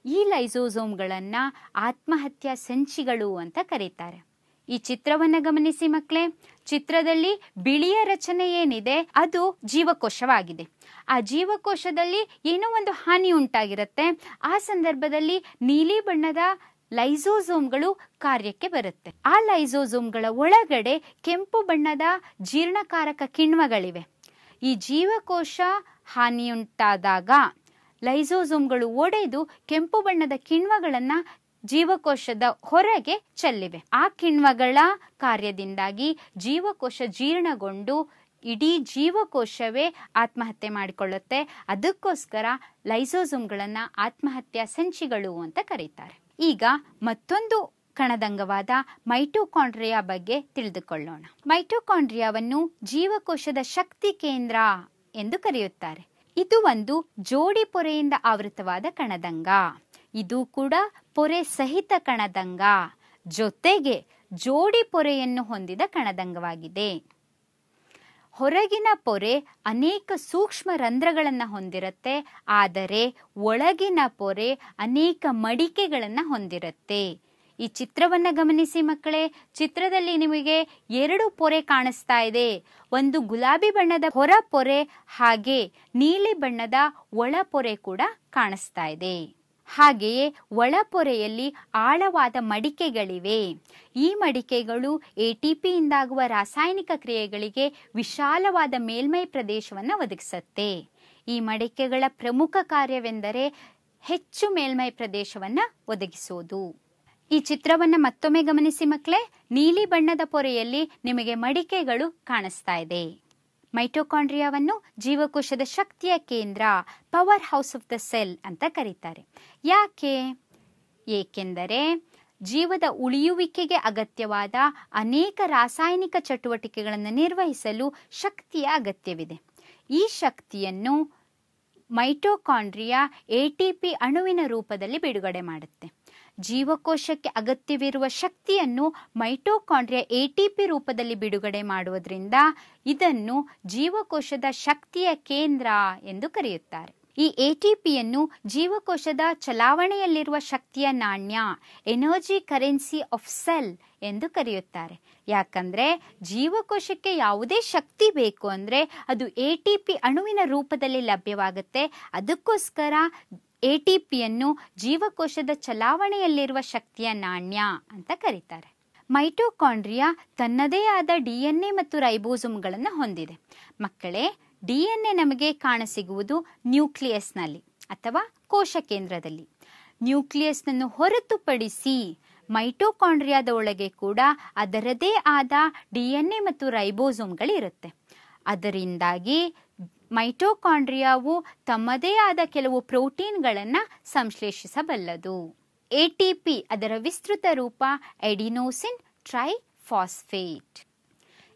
ಈ ಲೈಸೋಸೋಮ್ಗಳನ್ನ ಆತ್ಮಹತ್ಯಾ ಸಂಚಿಗಳು ಅಂತ ಕರೀತಾರೆ. ಈ ಚಿತ್ರವನ್ನ ಗಮನಿಸಿ ಮಕ್ಕಳೇ. ಚಿತ್ರದಲ್ಲಿ ಬಿಳಿಯ ರಚನೆ ಏನಿದೆ ಅದು ಜೀವಕೋಶವಾಗಿದೆ. ಆ ಜೀವಕೋಶದಲ್ಲಿ ಏನೋ ಒಂದು ಹಾನಿ ಉಂಟಾಗಿರುತ್ತೆ. ಆ ಸಂದರ್ಭದಲ್ಲಿ ನೀಲಿ ಬಣ್ಣದ ಲೈಸೋಸೋಮ್ಗಳು ಕಾರ್ಯಕ್ಕೆ ಬರುತ್ತೆ. ಆ ಲೈಸೋಸೋಮ್ಗಳ ಒಳಗಡೆ ಕೆಂಪು ಬಣ್ಣದ ಜೀರ್ಣಕಾರಕ ಕಿಣ್ವಗಳಿವೆ. ಈ ಜೀವಕೋಶ ಹಾನಿಯುಂಟಾದಾಗ ಲೈಸೋಸೋಮ್ಗಳು ಒಡೆದು ಕೆಂಪು ಬಣ್ಣದ ಕಿಣ್ವಗಳನ್ನ ಜೀವಕೋಶದ ಹೊರಗೆ ಚೆಲ್ಲಿವೆ. ಆ ಕಿಣ್ವಗಳ ಕಾರ್ಯದಿಂದಾಗಿ ಜೀವಕೋಶ ಜೀರ್ಣಗೊಂಡು ಇಡೀ ಜೀವಕೋಶವೇ ಆತ್ಮಹತ್ಯೆ ಮಾಡಿಕೊಳ್ಳುತ್ತೆ. ಅದಕ್ಕೋಸ್ಕರ ಲೈಸೋಸೋಮ್ಗಳನ್ನು ಆತ್ಮಹತ್ಯಾ ಸಂಚಿಗಳು ಅಂತ ಕರೀತಾರೆ. ಈಗ ಮತ್ತೊಂದು ಕಣದಂಗವಾದ ಮೈಟೊಕಾಂಡ್ರಿಯಾ ಬಗ್ಗೆ ತಿಳಿದುಕೊಳ್ಳೋಣ. ಮೈಟೊಕಾಂಡ್ರಿಯಾವನ್ನು ಜೀವಕೋಶದ ಶಕ್ತಿ ಕೇಂದ್ರ ಎಂದು ಕರೆಯುತ್ತಾರೆ. ಇದು ಒಂದು ಜೋಡಿ ಪೊರೆಯಿಂದ ಆವೃತವಾದ ಕಣದಂಗ. ಇದು ಕೂಡ ಪೊರೆ ಸಹಿತ ಕಣದಂಗ, ಜೊತೆಗೆ ಜೋಡಿ ಪೊರೆಯನ್ನು ಹೊಂದಿದ ಕಣದಂಗವಾಗಿದೆ. ಹೊರಗಿನ ಪೊರೆ ಅನೇಕ ಸೂಕ್ಷ್ಮ ರಂಧ್ರಗಳನ್ನು ಹೊಂದಿರುತ್ತೆ, ಆದರೆ ಒಳಗಿನ ಪೊರೆ ಅನೇಕ ಮಡಿಕೆಗಳನ್ನು ಹೊಂದಿರುತ್ತೆ. ಈ ಚಿತ್ರವನ್ನು ಗಮನಿಸಿ ಮಕ್ಕಳೇ. ಚಿತ್ರದಲ್ಲಿ ನಿಮಗೆ 2 ಪೊರೆ ಕಾಣಿಸ್ತಾ ಇದೆ. ಒಂದು ಗುಲಾಬಿ ಬಣ್ಣದ ಹೊರ ಪೊರೆ, ಹಾಗೆ ನೀಲಿ ಬಣ್ಣದ ಒಳ ಪೊರೆ ಕೂಡ ಕಾಣಿಸ್ತಾ ಇದೆ. ಹಾಗೆಯೇ ಒಳಪೊರೆಯಲ್ಲಿ ಆಳವಾದ ಮಡಿಕೆಗಳಿವೆ. ಈ ಮಡಿಕೆಗಳು ATPಯಿಂದಾಗುವ ರಾಸಾಯನಿಕ ಕ್ರಿಯೆಗಳಿಗೆ ವಿಶಾಲವಾದ ಮೇಲ್ಮೈ ಪ್ರದೇಶವನ್ನು ಒದಗಿಸುತ್ತೆ. ಈ ಮಡಿಕೆಗಳ ಪ್ರಮುಖ ಕಾರ್ಯವೆಂದರೆ ಹೆಚ್ಚು ಮೇಲ್ಮೈ ಪ್ರದೇಶವನ್ನು ಒದಗಿಸುವುದು. ಈ ಚಿತ್ರವನ್ನು ಮತ್ತೊಮ್ಮೆ ಗಮನಿಸಿ ಮಕ್ಕಳೇ. ನೀಲಿ ಬಣ್ಣದ ಪೊರೆಯಲ್ಲಿ ನಿಮಗೆ ಮಡಿಕೆಗಳು ಕಾಣಿಸ್ತಾ ಇದೆ. ಮೈಟೊಕಾಂಡ್ರಿಯಾವನ್ನು ಜೀವಕೋಶದ ಶಕ್ತಿಯ ಕೇಂದ್ರ, power house of the cell ಅಂತ ಕರೀತಾರೆ. ಯಾಕೆ? ಏಕೆಂದರೆ ಜೀವದ ಉಳಿಯುವಿಕೆಗೆ ಅಗತ್ಯವಾದ ಅನೇಕ ರಾಸಾಯನಿಕ ಚಟುವಟಿಕೆಗಳನ್ನು ನಿರ್ವಹಿಸಲು ಶಕ್ತಿಯ ಅಗತ್ಯವಿದೆ. ಈ ಶಕ್ತಿಯನ್ನು ಮೈಟೊಕಾಂಡ್ರಿಯಾ ATP ಅಣುವಿನ ರೂಪದಲ್ಲಿ ಬಿಡುಗಡೆ ಮಾಡುತ್ತೆ. ಜೀವಕೋಶಕ್ಕೆ ಅಗತ್ಯವಿರುವ ಶಕ್ತಿಯನ್ನು ಮೈಟೊಕಾಂಡ್ರಿಯಾ ATP ರೂಪದಲ್ಲಿ ಬಿಡುಗಡೆ ಮಾಡುವುದರಿಂದ ಇದನ್ನು ಜೀವಕೋಶದ ಶಕ್ತಿಯ ಕೇಂದ್ರ ಎಂದು ಕರೆಯುತ್ತಾರೆ. ಈ ATPಯನ್ನು ಜೀವಕೋಶದ ಚಲಾವಣೆಯಲ್ಲಿರುವ ಶಕ್ತಿಯ ನಾಣ್ಯ, ಎನರ್ಜಿ ಕರೆನ್ಸಿ ಆಫ್ ಸೆಲ್ ಎಂದು ಕರೆಯುತ್ತಾರೆ. ಯಾಕಂದ್ರೆ ಜೀವಕೋಶಕ್ಕೆ ಯಾವುದೇ ಶಕ್ತಿ ಬೇಕು ಅಂದ್ರೆ ಅದು ATP ಅಣುವಿನ ರೂಪದಲ್ಲಿ ಲಭ್ಯವಾಗುತ್ತೆ. ಅದಕ್ಕೋಸ್ಕರ ATPಯನ್ನು ಜೀವಕೋಶದ ಚಲಾವಣೆಯಲ್ಲಿರುವ ಶಕ್ತಿಯ ನಾಣ್ಯ ಅಂತ ಕರೀತಾರೆ. ಮೈಟೊಕಾಂಡ್ರಿಯಾ ತನ್ನದೇ ಆದ DNA ಮತ್ತು ರೈಬೋಸೋಮ್ಗಳನ್ನು ಹೊಂದಿದೆ. ಮಕ್ಕಳೇ, DNA ನಮಗೆ ಕಾಣಸಿಗುವುದು ನ್ಯೂಕ್ಲಿಯಸ್ನಲ್ಲಿ ಅಥವಾ ಕೋಶ ಕೇಂದ್ರದಲ್ಲಿ. ನ್ಯೂಕ್ಲಿಯಸ್ನನ್ನು ಹೊರತುಪಡಿಸಿ ಮೈಟೊಕಾಂಡ್ರಿಯಾದ ಒಳಗೆ ಕೂಡ ಅದರದೇ ಆದ DNA ಮತ್ತು ರೈಬೋಸೋಮ್ಗಳಿರುತ್ತೆ. ಅದರಿಂದಾಗಿ ಮೈಟೊಕಾಂಡ್ರಿಯಾವು ತಮ್ಮದೇ ಆದ ಕೆಲವು ಪ್ರೋಟೀನ್ಗಳನ್ನು ಸಂಶ್ಲೇಷಿಸಬಲ್ಲದು. ATP ಅದರ ವಿಸ್ತೃತ ರೂಪ ಎಡಿನೋಸಿನ್ ಟ್ರೈಫಾಸ್ಫೇಟ್.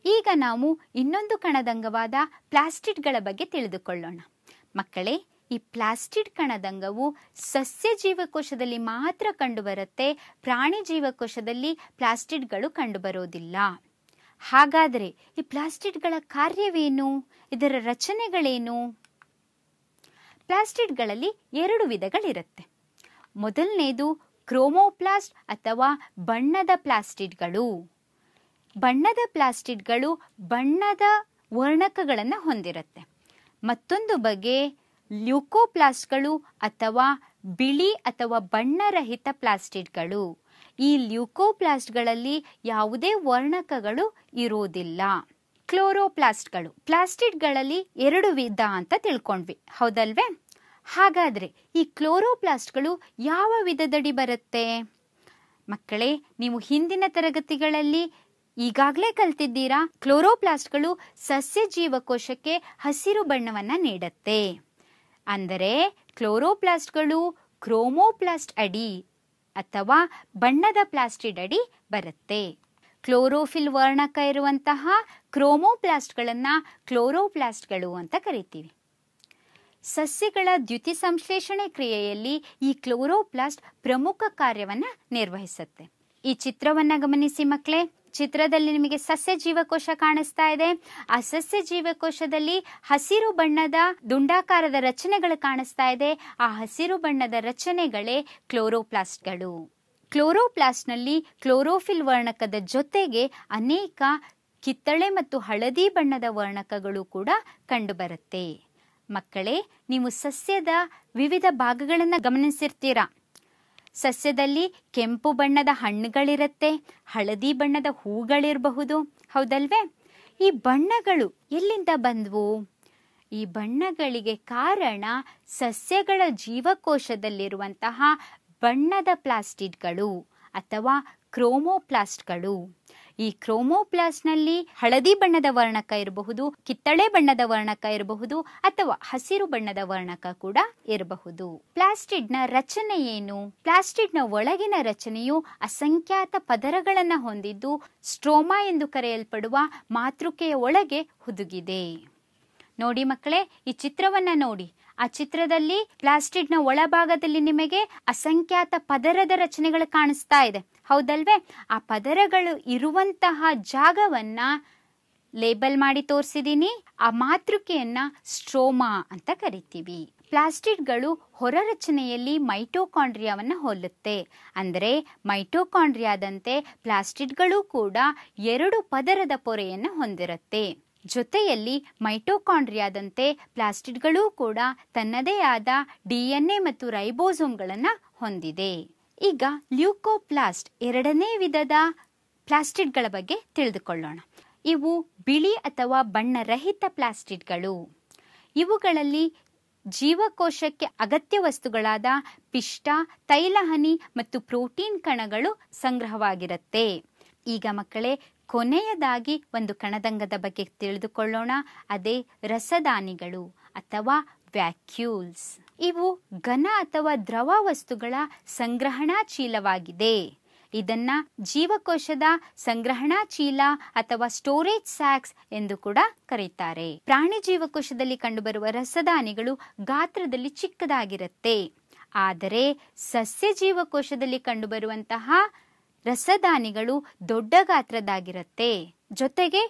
ಈಗ ನಾವು ಇನ್ನೊಂದು ಕಣದಂಗವಾದ ಪ್ಲಾಸ್ಟಿಡ್ಗಳ ಬಗ್ಗೆ ತಿಳಿದುಕೊಳ್ಳೋಣ. ಮಕ್ಕಳೇ, ಈ ಪ್ಲಾಸ್ಟಿಡ್ ಕಣದಂಗವು ಸಸ್ಯ ಜೀವಕೋಶದಲ್ಲಿ ಮಾತ್ರ ಕಂಡುಬರುತ್ತೆ. ಪ್ರಾಣಿ ಜೀವಕೋಶದಲ್ಲಿ ಪ್ಲಾಸ್ಟಿಡ್ಗಳು ಕಂಡುಬರೋದಿಲ್ಲ. ಹಾಗಾದರೆ ಈ ಪ್ಲಾಸ್ಟಿಡ್ಗಳ ಕಾರ್ಯವೇನು? ಇದರ ರಚನೆಗಳೇನು? ಪ್ಲಾಸ್ಟಿಡ್ಗಳಲ್ಲಿ 2 ವಿಧಗಳಿರುತ್ತೆ. ಮೊದಲನೇದು ಕ್ರೋಮೋಪ್ಲಾಸ್ಟ್ ಅಥವಾ ಬಣ್ಣದ ಪ್ಲಾಸ್ಟಿಡ್ಗಳು. ಬಣ್ಣದ ಪ್ಲಾಸ್ಟಿಡ್ಗಳು ಬಣ್ಣದ ವರ್ಣಕಗಳನ್ನು ಹೊಂದಿರುತ್ತೆ. ಮತ್ತೊಂದು ಬಗೆ ಲ್ಯೂಕೋಪ್ಲಾಸ್ಟ್ಗಳು ಅಥವಾ ಬಿಳಿ ಅಥವಾ ಬಣ್ಣರಹಿತ ಪ್ಲಾಸ್ಟಿಡ್ಗಳು. ಈ ಲ್ಯೂಕೋಪ್ಲಾಸ್ಟ್ಗಳಲ್ಲಿ ಯಾವುದೇ ವರ್ಣಕಗಳು ಇರೋದಿಲ್ಲ. ಕ್ಲೋರೋಪ್ಲಾಸ್ಟ್ಗಳು. ಪ್ಲಾಸ್ಟಿಡ್ಗಳಲ್ಲಿ 2 ವಿಧ ಅಂತ ತಿಳ್ಕೊಂಡ್ವಿ, ಹೌದಲ್ವೇ? ಹಾಗಾದ್ರೆ ಈ ಕ್ಲೋರೋಪ್ಲಾಸ್ಟ್ಗಳು ಯಾವ ವಿಧದಡಿ ಬರುತ್ತೆ? ಮಕ್ಕಳೇ, ನೀವು ಹಿಂದಿನ ತರಗತಿಗಳಲ್ಲಿ ಈಗಾಗಲೇ ಕಲ್ತಿದ್ದೀರಾ. ಕ್ಲೋರೋಪ್ಲಾಸ್ಟ್ಗಳು ಸಸ್ಯ ಜೀವಕೋಶಕ್ಕೆ ಹಸಿರು ಬಣ್ಣವನ್ನ ನೀಡುತ್ತೆ. ಅಂದರೆ ಕ್ಲೋರೋಪ್ಲಾಸ್ಟ್ಗಳು ಕ್ರೋಮೋಪ್ಲಾಸ್ಟ್ ಅಡಿ ಅಥವಾ ಬಣ್ಣದ ಪ್ಲಾಸ್ಟಿಡ್ ಅಡಿ ಬರುತ್ತೆ. ಕ್ಲೋರೋಫಿಲ್ ವರ್ಣಕ ಇರುವಂತಹ ಕ್ರೋಮೋಪ್ಲಾಸ್ಟ್ಗಳನ್ನು ಕ್ಲೋರೋಪ್ಲಾಸ್ಟ್ಗಳು ಅಂತ ಕರಿತೀವಿ. ಸಸ್ಯಗಳ ದ್ಯುತಿ ಸಂಶ್ಲೇಷಣೆ ಕ್ರಿಯೆಯಲ್ಲಿ ಈ ಕ್ಲೋರೋಪ್ಲಾಸ್ಟ್ ಪ್ರಮುಖ ಕಾರ್ಯವನ್ನು ನಿರ್ವಹಿಸುತ್ತೆ. ಈ ಚಿತ್ರವನ್ನ ಗಮನಿಸಿ ಮಕ್ಕಳೇ. ಚಿತ್ರದಲ್ಲಿ ನಿಮಗೆ ಸಸ್ಯ ಜೀವಕೋಶ ಕಾಣಿಸ್ತಾ ಇದೆ. ಆ ಸಸ್ಯ ಜೀವಕೋಶದಲ್ಲಿ ಹಸಿರು ಬಣ್ಣದ ದುಂಡಾಕಾರದ ರಚನೆಗಳು ಕಾಣಿಸ್ತಾ ಇದೆ. ಆ ಹಸಿರು ಬಣ್ಣದ ರಚನೆಗಳೇ ಕ್ಲೋರೋಪ್ಲಾಸ್ಟ್ಗಳು. ಕ್ಲೋರೋಪ್ಲಾಸ್ಟ್ನಲ್ಲಿ ಕ್ಲೋರೋಫಿಲ್ ವರ್ಣಕದ ಜೊತೆಗೆ ಅನೇಕ ಕಿತ್ತಳೆ ಮತ್ತು ಹಳದಿ ಬಣ್ಣದ ವರ್ಣಕಗಳು ಕೂಡ ಕಂಡುಬರುತ್ತೆ. ಮಕ್ಕಳೇ, ನೀವು ಸಸ್ಯದ ವಿವಿಧ ಭಾಗಗಳನ್ನು ಗಮನಿಸಿರ್ತೀರಾ. ಸಸ್ಯದಲ್ಲಿ ಕೆಂಪು ಬಣ್ಣದ ಹಣ್ಣುಗಳಿರುತ್ತೆ, ಹಳದಿ ಬಣ್ಣದ ಹೂಗಳಿರಬಹುದು, ಹೌದಲ್ವೇ? ಈ ಬಣ್ಣಗಳು ಎಲ್ಲಿಂದ ಬಂದವು? ಈ ಬಣ್ಣಗಳಿಗೆ ಕಾರಣ ಸಸ್ಯಗಳ ಜೀವಕೋಶದಲ್ಲಿರುವಂತಹ ಬಣ್ಣದ ಪ್ಲಾಸ್ಟಿಡ್ಗಳು ಅಥವಾ ಕ್ರೋಮೋಪ್ಲಾಸ್ಟ್ಗಳು. ಈ ಕ್ರೋಮೋಪ್ಲಾಸ್ಟ್ನಲ್ಲಿ ಹಳದಿ ಬಣ್ಣದ ವರ್ಣಕ ಇರಬಹುದು, ಕಿತ್ತಳೆ ಬಣ್ಣದ ವರ್ಣಕ ಇರಬಹುದು, ಅಥವಾ ಹಸಿರು ಬಣ್ಣದ ವರ್ಣಕ ಕೂಡ ಇರಬಹುದು. ಪ್ಲಾಸ್ಟಿಡ್ನ ರಚನೆ ಏನು? ಪ್ಲಾಸ್ಟಿಡ್ನ ಒಳಗಿನ ರಚನೆಯು ಅಸಂಖ್ಯಾತ ಪದರಗಳನ್ನ ಹೊಂದಿದ್ದು ಸ್ಟ್ರೋಮಾ ಎಂದು ಕರೆಯಲ್ಪಡುವ ಮಾತೃಕೆಯ ಒಳಗೆ ಹುದುಗಿದೆ. ನೋಡಿ ಮಕ್ಕಳೇ, ಈ ಚಿತ್ರವನ್ನ ನೋಡಿ. ಆ ಚಿತ್ರದಲ್ಲಿ ಪ್ಲಾಸ್ಟಿಡ್ನ ಒಳಭಾಗದಲ್ಲಿ ನಿಮಗೆ ಅಸಂಖ್ಯಾತ ಪದರದ ರಚನೆಗಳು ಕಾಣಿಸ್ತಾ ಇದೆ, ಹೌದಲ್ವೇ? ಆ ಪದರಗಳು ಇರುವಂತಹ ಜಾಗವನ್ನ ಲೇಬಲ್ ಮಾಡಿ ತೋರಿಸಿದೀನಿ. ಆ ಮಾತೃಕೆಯನ್ನ ಸ್ಟ್ರೋಮಾ ಅಂತ ಕರಿತೀವಿ. ಪ್ಲಾಸ್ಟಿಡ್ಗಳು ಹೊರ ರಚನೆಯಲ್ಲಿ ಮೈಟೋಕಾಂಡ್ರಿಯಾವನ್ನ ಹೋಲುತ್ತೆ. ಅಂದರೆ ಮೈಟೋಕಾಂಡ್ರಿಯಾದಂತೆ ಪ್ಲಾಸ್ಟಿಡ್ಗಳು ಕೂಡ 2 ಪದರದ ಪೊರೆಯನ್ನು ಹೊಂದಿರುತ್ತೆ. ಜೊತೆಯಲ್ಲಿ ಮೈಟೋಕಾಂಡ್ರಿಯಾದಂತೆ ಪ್ಲಾಸ್ಟಿಡ್ಗಳು ಕೂಡ ತನ್ನದೇ ಆದ DNA ಮತ್ತು ರೈಬೋಸೋಮ್ಗಳನ್ನು ಹೊಂದಿದೆ. ಈಗ ಲ್ಯೂಕೋಪ್ಲಾಸ್ಟ್ 2ನೇ ವಿಧದ ಪ್ಲಾಸ್ಟಿಡ್ಗಳ ಬಗ್ಗೆ ತಿಳಿದುಕೊಳ್ಳೋಣ. ಇವು ಬಿಳಿ ಅಥವಾ ಬಣ್ಣರಹಿತ ಪ್ಲಾಸ್ಟಿಡ್ಗಳು. ಇವುಗಳಲ್ಲಿ ಜೀವಕೋಶಕ್ಕೆ ಅಗತ್ಯ ವಸ್ತುಗಳಾದ ಪಿಷ್ಟ, ತೈಲಹನಿ ಮತ್ತು ಪ್ರೋಟೀನ್ ಕಣಗಳು ಸಂಗ್ರಹವಾಗಿರುತ್ತೆ. ಈಗ ಮಕ್ಕಳೇ, ಕೊನೆಯದಾಗಿ ಒಂದು ಕಣದಂಗದ ಬಗ್ಗೆ ತಿಳಿದುಕೊಳ್ಳೋಣ. ಅದೇ ರಸದಾನಿಗಳು ಅಥವಾ ವ್ಯಾಕ್ಯೂಲ್ಸ್. ಇವು ಘನ ಅಥವಾ ದ್ರವ ವಸ್ತುಗಳ ಸಂಗ್ರಹಣಾ ಚೀಲವಾಗಿದೆ. ಇದನ್ನ ಜೀವಕೋಶದ ಸಂಗ್ರಹಣಾ ಚೀಲ ಅಥವಾ ಸ್ಟೋರೇಜ್ ಸ್ಯಾಕ್ಸ್ ಎಂದು ಕೂಡ ಕರೀತಾರೆ. ಪ್ರಾಣಿ ಜೀವಕೋಶದಲ್ಲಿ ಕಂಡುಬರುವ ರಸದಾನಿಗಳು ಗಾತ್ರದಲ್ಲಿ ಚಿಕ್ಕದಾಗಿರುತ್ತೆ. ಆದರೆ ಸಸ್ಯ ಜೀವಕೋಶದಲ್ಲಿ ಕಂಡುಬರುವಂತಹ ರಸದಾನಿಗಳು ದೊಡ್ಡ ಗಾತ್ರದಾಗಿರುತ್ತೆ. ಜೊತೆಗೆ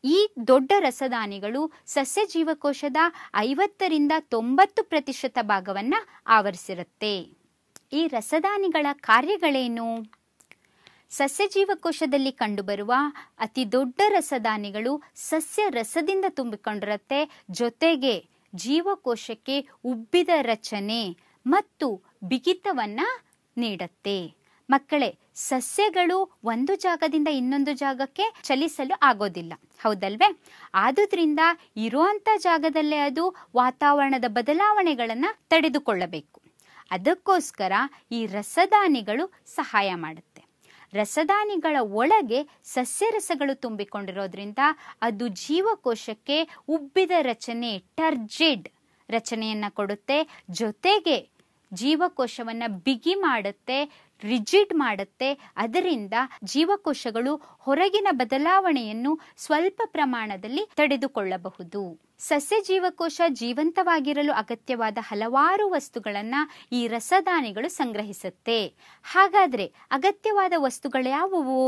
ಈ ದೊಡ್ಡ ರಸದಾನಿಗಳು ಸಸ್ಯ ಜೀವಕೋಶದ 50ರಿಂದ 90% ಭಾಗವನ್ನ ಆವರಿಸಿರುತ್ತೆ. ಈ ರಸದಾನಿಗಳ ಕಾರ್ಯಗಳೇನು? ಸಸ್ಯ ಜೀವಕೋಶದಲ್ಲಿ ಕಂಡುಬರುವ ಅತಿ ದೊಡ್ಡ ರಸದಾನಿಗಳು ಸಸ್ಯ ರಸದಿಂದ ತುಂಬಿಕೊಂಡಿರುತ್ತೆ. ಜೊತೆಗೆ ಜೀವಕೋಶಕ್ಕೆ ಉಬ್ಬಿದ ರಚನೆ ಮತ್ತು ಬಿಗಿತವನ್ನ ನೀಡುತ್ತೆ. ಮಕ್ಕಳೇ, ಸಸ್ಯಗಳು ಒಂದು ಜಾಗದಿಂದ ಇನ್ನೊಂದು ಜಾಗಕ್ಕೆ ಚಲಿಸಲು ಆಗೋದಿಲ್ಲ, ಹೌದಲ್ವೇ? ಆದುದರಿಂದ ಇರುವಂತ ಜಾಗದಲ್ಲೇ ಅದು ವಾತಾವರಣದ ಬದಲಾವಣೆಗಳನ್ನ ತಡೆದುಕೊಳ್ಳಬೇಕು. ಅದಕ್ಕೋಸ್ಕರ ಈ ರಸದಾನಿಗಳು ಸಹಾಯ ಮಾಡುತ್ತೆ. ರಸದಾನಿಗಳ ಒಳಗೆ ಸಸ್ಯರಸಗಳು ತುಂಬಿಕೊಂಡಿರೋದ್ರಿಂದ ಅದು ಜೀವಕೋಶಕ್ಕೆ ಉಬ್ಬಿದ ರಚನೆ, ಟರ್ಜಿಡ್ ರಚನೆಯನ್ನ ಕೊಡುತ್ತೆ. ಜೊತೆಗೆ ಜೀವಕೋಶವನ್ನ ಬಿಗಿ ಮಾಡುತ್ತೆ, ರಿಜಿಡ್ ಮಾಡುತ್ತೆ. ಅದರಿಂದ ಜೀವಕೋಶಗಳು ಹೊರಗಿನ ಬದಲಾವಣೆಯನ್ನು ಸ್ವಲ್ಪ ಪ್ರಮಾಣದಲ್ಲಿ ತಡೆದುಕೊಳ್ಳಬಹುದು. ಸಸ್ಯ ಜೀವಕೋಶ ಜೀವಂತವಾಗಿರಲು ಅಗತ್ಯವಾದ ಹಲವಾರು ವಸ್ತುಗಳನ್ನ ಈ ರಸದಾನಿಗಳು ಸಂಗ್ರಹಿಸುತ್ತೆ. ಹಾಗಾದ್ರೆ ಅಗತ್ಯವಾದ ವಸ್ತುಗಳು ಯಾವುವು?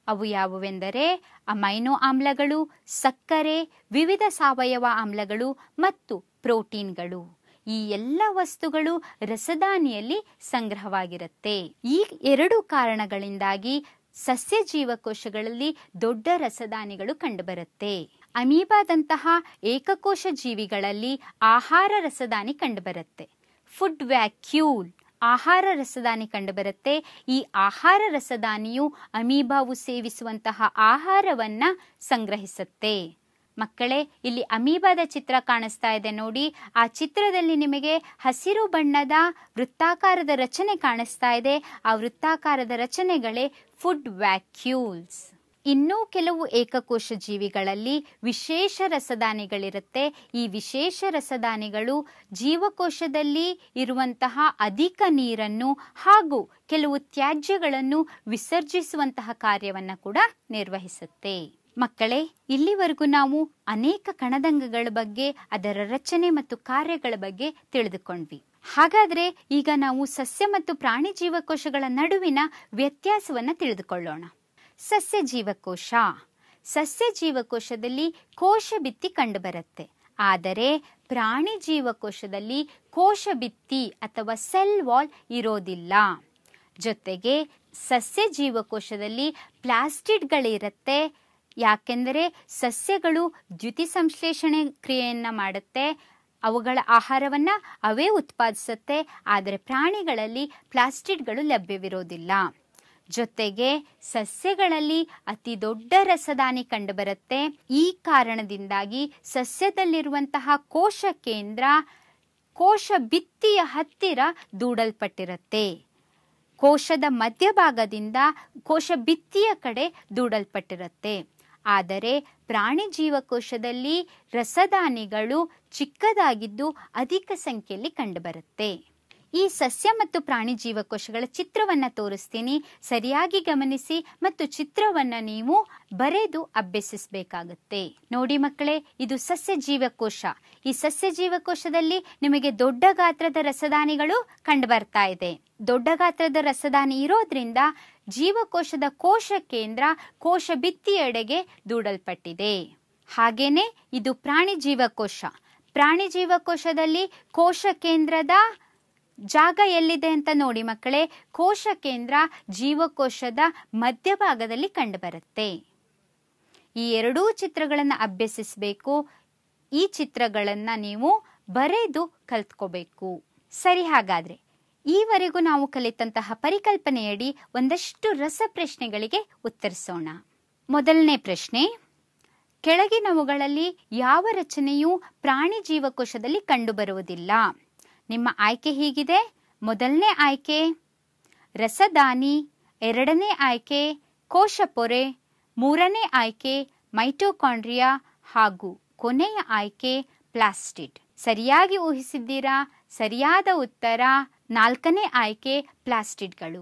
ಅವು ಯಾವುವೆಂದರೆ ಅಮೈನೋ ಆಮ್ಲಗಳು, ಸಕ್ಕರೆ, ವಿವಿಧ ಸಾವಯವ ಆಮ್ಲಗಳು ಮತ್ತು ಪ್ರೋಟೀನ್ಗಳು. ಈ ಎಲ್ಲ ವಸ್ತುಗಳು ರಸದಾನಿಯಲ್ಲಿ ಸಂಗ್ರಹವಾಗಿರುತ್ತೆ. ಈ 2 ಕಾರಣಗಳಿಂದಾಗಿ ಸಸ್ಯ ಜೀವಕೋಶಗಳಲ್ಲಿ ದೊಡ್ಡ ರಸದಾನಿಗಳು ಕಂಡುಬರುತ್ತೆ. ಅಮೀಬಾದಂತಹ ಏಕಕೋಶ ಜೀವಿಗಳಲ್ಲಿ ಆಹಾರ ರಸದಾನಿ ಕಂಡುಬರುತ್ತೆ. ಫುಡ್ ವ್ಯಾಕ್ಯೂಲ್ ಆಹಾರ ರಸದಾನಿ ಕಂಡುಬರುತ್ತೆ. ಈ ಆಹಾರ ರಸದಾನಿಯು ಅಮೀಬಾವು ಸೇವಿಸುವಂತಹ ಆಹಾರವನ್ನ ಸಂಗ್ರಹಿಸುತ್ತೆ. ಮಕ್ಕಳೇ, ಇಲ್ಲಿ ಅಮೀಬಾದ ಚಿತ್ರ ಕಾಣಿಸ್ತಾ ಇದೆ ನೋಡಿ. ಆ ಚಿತ್ರದಲ್ಲಿ ನಿಮಗೆ ಹಸಿರು ಬಣ್ಣದ ವೃತ್ತಾಕಾರದ ರಚನೆ ಕಾಣಿಸ್ತಾ ಇದೆ. ಆ ವೃತ್ತಾಕಾರದ ರಚನೆಗಳೇ ಫುಡ್ ವ್ಯಾಕ್ಯೂಲ್ಸ್. ಇನ್ನೂ ಕೆಲವು ಏಕಕೋಶ ಜೀವಿಗಳಲ್ಲಿ ವಿಶೇಷ ರಸದಾನಿಗಳಿರುತ್ತೆ. ಈ ವಿಶೇಷ ರಸದಾನಿಗಳು ಜೀವಕೋಶದಲ್ಲಿ ಇರುವಂತಹ ಅಧಿಕ ನೀರನ್ನು ಹಾಗೂ ಕೆಲವು ತ್ಯಾಜ್ಯಗಳನ್ನು ವಿಸರ್ಜಿಸುವಂತಹ ಕಾರ್ಯವನ್ನು ಕೂಡ ನಿರ್ವಹಿಸುತ್ತೆ. ಮಕ್ಕಳೇ, ಇಲ್ಲಿವರೆಗೂ ನಾವು ಅನೇಕ ಕಣದಂಗಗಳ ಬಗ್ಗೆ, ಅದರ ರಚನೆ ಮತ್ತು ಕಾರ್ಯಗಳ ಬಗ್ಗೆ ತಿಳಿದುಕೊಂಡ್ವಿ. ಹಾಗಾದ್ರೆ ಈಗ ನಾವು ಸಸ್ಯ ಮತ್ತು ಪ್ರಾಣಿ ಜೀವಕೋಶಗಳ ನಡುವಿನ ವ್ಯತ್ಯಾಸವನ್ನ ತಿಳಿದುಕೊಳ್ಳೋಣ. ಸಸ್ಯ ಜೀವಕೋಶ. ಸಸ್ಯ ಜೀವಕೋಶದಲ್ಲಿ ಕೋಶ ಭಿತ್ತಿ ಕಂಡುಬರುತ್ತೆ. ಆದರೆ ಪ್ರಾಣಿ ಜೀವಕೋಶದಲ್ಲಿ ಕೋಶ ಭಿತ್ತಿ ಅಥವಾ ಸೆಲ್ ವಾಲ್ ಇರೋದಿಲ್ಲ. ಜೊತೆಗೆ ಸಸ್ಯ ಜೀವಕೋಶದಲ್ಲಿ ಪ್ಲಾಸ್ಟಿಡ್ಗಳಿರುತ್ತೆ. ಯಾಕೆಂದರೆ ಸಸ್ಯಗಳು ದ್ಯುತಿ ಸಂಶ್ಲೇಷಣೆ ಕ್ರಿಯೆಯನ್ನ ಮಾಡುತ್ತೆ, ಅವುಗಳ ಆಹಾರವನ್ನ ಅವೇ ಉತ್ಪಾದಿಸುತ್ತೆ. ಆದರೆ ಪ್ರಾಣಿಗಳಲ್ಲಿ ಪ್ಲಾಸ್ಟಿಡ್ಗಳು ಲಭ್ಯವಿರೋದಿಲ್ಲ. ಜೊತೆಗೆ ಸಸ್ಯಗಳಲ್ಲಿ ಅತಿ ದೊಡ್ಡ ರಸದಾನಿ ಕಂಡುಬರುತ್ತೆ. ಈ ಕಾರಣದಿಂದಾಗಿ ಸಸ್ಯದಲ್ಲಿರುವಂತಹ ಕೋಶ ಕೇಂದ್ರ ಕೋಶ ಭಿತ್ತಿಯ ಹತ್ತಿರ ದೂಡಲ್ಪಟ್ಟಿರುತ್ತೆ. ಕೋಶದ ಮಧ್ಯಭಾಗದಿಂದ ಕೋಶ ಭಿತ್ತಿಯ ಕಡೆ ದೂಡಲ್ಪಟ್ಟಿರುತ್ತೆ. ಆದರೆ ಪ್ರಾಣಿ ಜೀವಕೋಶದಲ್ಲಿ ರಸದಾನಿಗಳು ಚಿಕ್ಕದಾಗಿದ್ದು ಅಧಿಕ ಸಂಖ್ಯೆಯಲ್ಲಿ ಕಂಡುಬರುತ್ತೆ. ಈ ಸಸ್ಯ ಮತ್ತು ಪ್ರಾಣಿ ಜೀವಕೋಶಗಳ ಚಿತ್ರವನ್ನು ತೋರಿಸ್ತೀನಿ, ಸರಿಯಾಗಿ ಗಮನಿಸಿ ಮತ್ತು ಚಿತ್ರವನ್ನು ನೀವು ಬರೆದು ಅಭ್ಯಸಿಸಬೇಕಾಗುತ್ತೆ. ನೋಡಿ ಮಕ್ಕಳೇ, ಇದು ಸಸ್ಯ ಜೀವಕೋಶ. ಈ ಸಸ್ಯ ಜೀವಕೋಶದಲ್ಲಿ ನಿಮಗೆ ದೊಡ್ಡ ಗಾತ್ರದ ರಸದಾನಿಗಳು ಕಂಡು ಬರ್ತಾ ಇದೆ. ದೊಡ್ಡ ಗಾತ್ರದ ರಸದಾನಿ ಇರೋದ್ರಿಂದ ಜೀವಕೋಶದ ಕೋಶ ಕೇಂದ್ರ ಕೋಶ ಭಿತ್ತಿಯೆಡೆಗೆ ದೂಡಲ್ಪಟ್ಟಿದೆ. ಹಾಗೇನೆ ಇದು ಪ್ರಾಣಿ ಜೀವಕೋಶ. ಪ್ರಾಣಿ ಜೀವಕೋಶದಲ್ಲಿ ಕೋಶ ಕೇಂದ್ರದ ಜಾಗ ಎಲ್ಲಿದೆ ಅಂತ ನೋಡಿ ಮಕ್ಕಳೇ. ಕೋಶ ಕೇಂದ್ರ ಜೀವಕೋಶದ ಮಧ್ಯಭಾಗದಲ್ಲಿ ಕಂಡುಬರುತ್ತೆ. ಈ ಎರಡೂ ಚಿತ್ರಗಳನ್ನು ಅಭ್ಯಸಿಸಬೇಕು. ಈ ಚಿತ್ರಗಳನ್ನು ನೀವು ಬರೆದು ಕಲ್ತ್ಕೋಬೇಕು. ಸರಿ, ಹಾಗಾದ್ರೆ ಈವರೆಗೂ ನಾವು ಕಲಿತಂತಹ ಪರಿಕಲ್ಪನೆಯಡಿ ಒಂದಷ್ಟು ರಸಪ್ರಶ್ನೆಗಳಿಗೆ ಉತ್ತರಿಸೋಣ. ಮೊದಲನೇ ಪ್ರಶ್ನೆ, ಕೆಳಗಿನವುಗಳಲ್ಲಿ ಯಾವ ರಚನೆಯು ಪ್ರಾಣಿ ಜೀವಕೋಶದಲ್ಲಿ ಕಂಡುಬರುವುದಿಲ್ಲ? ನಿಮ್ಮ ಆಯ್ಕೆ ಹೀಗಿದೆ. ಮೊದಲನೇ ಆಯ್ಕೆ ರಸದಾನಿ, ಎರಡನೇ ಆಯ್ಕೆ ಕೋಶಪೊರೆ, ಮೂರನೇ ಆಯ್ಕೆ ಮೈಟೊಕಾಂಡ್ರಿಯಾ ಹಾಗೂ ಕೊನೆಯ ಆಯ್ಕೆ ಪ್ಲಾಸ್ಟಿಡ್. ಸರಿಯಾಗಿ ಊಹಿಸಿದ್ದೀರಾ? ಸರಿಯಾದ ಉತ್ತರ ನಾಲ್ಕನೇ ಆಯ್ಕೆ ಪ್ಲಾಸ್ಟಿಡ್ಗಳು.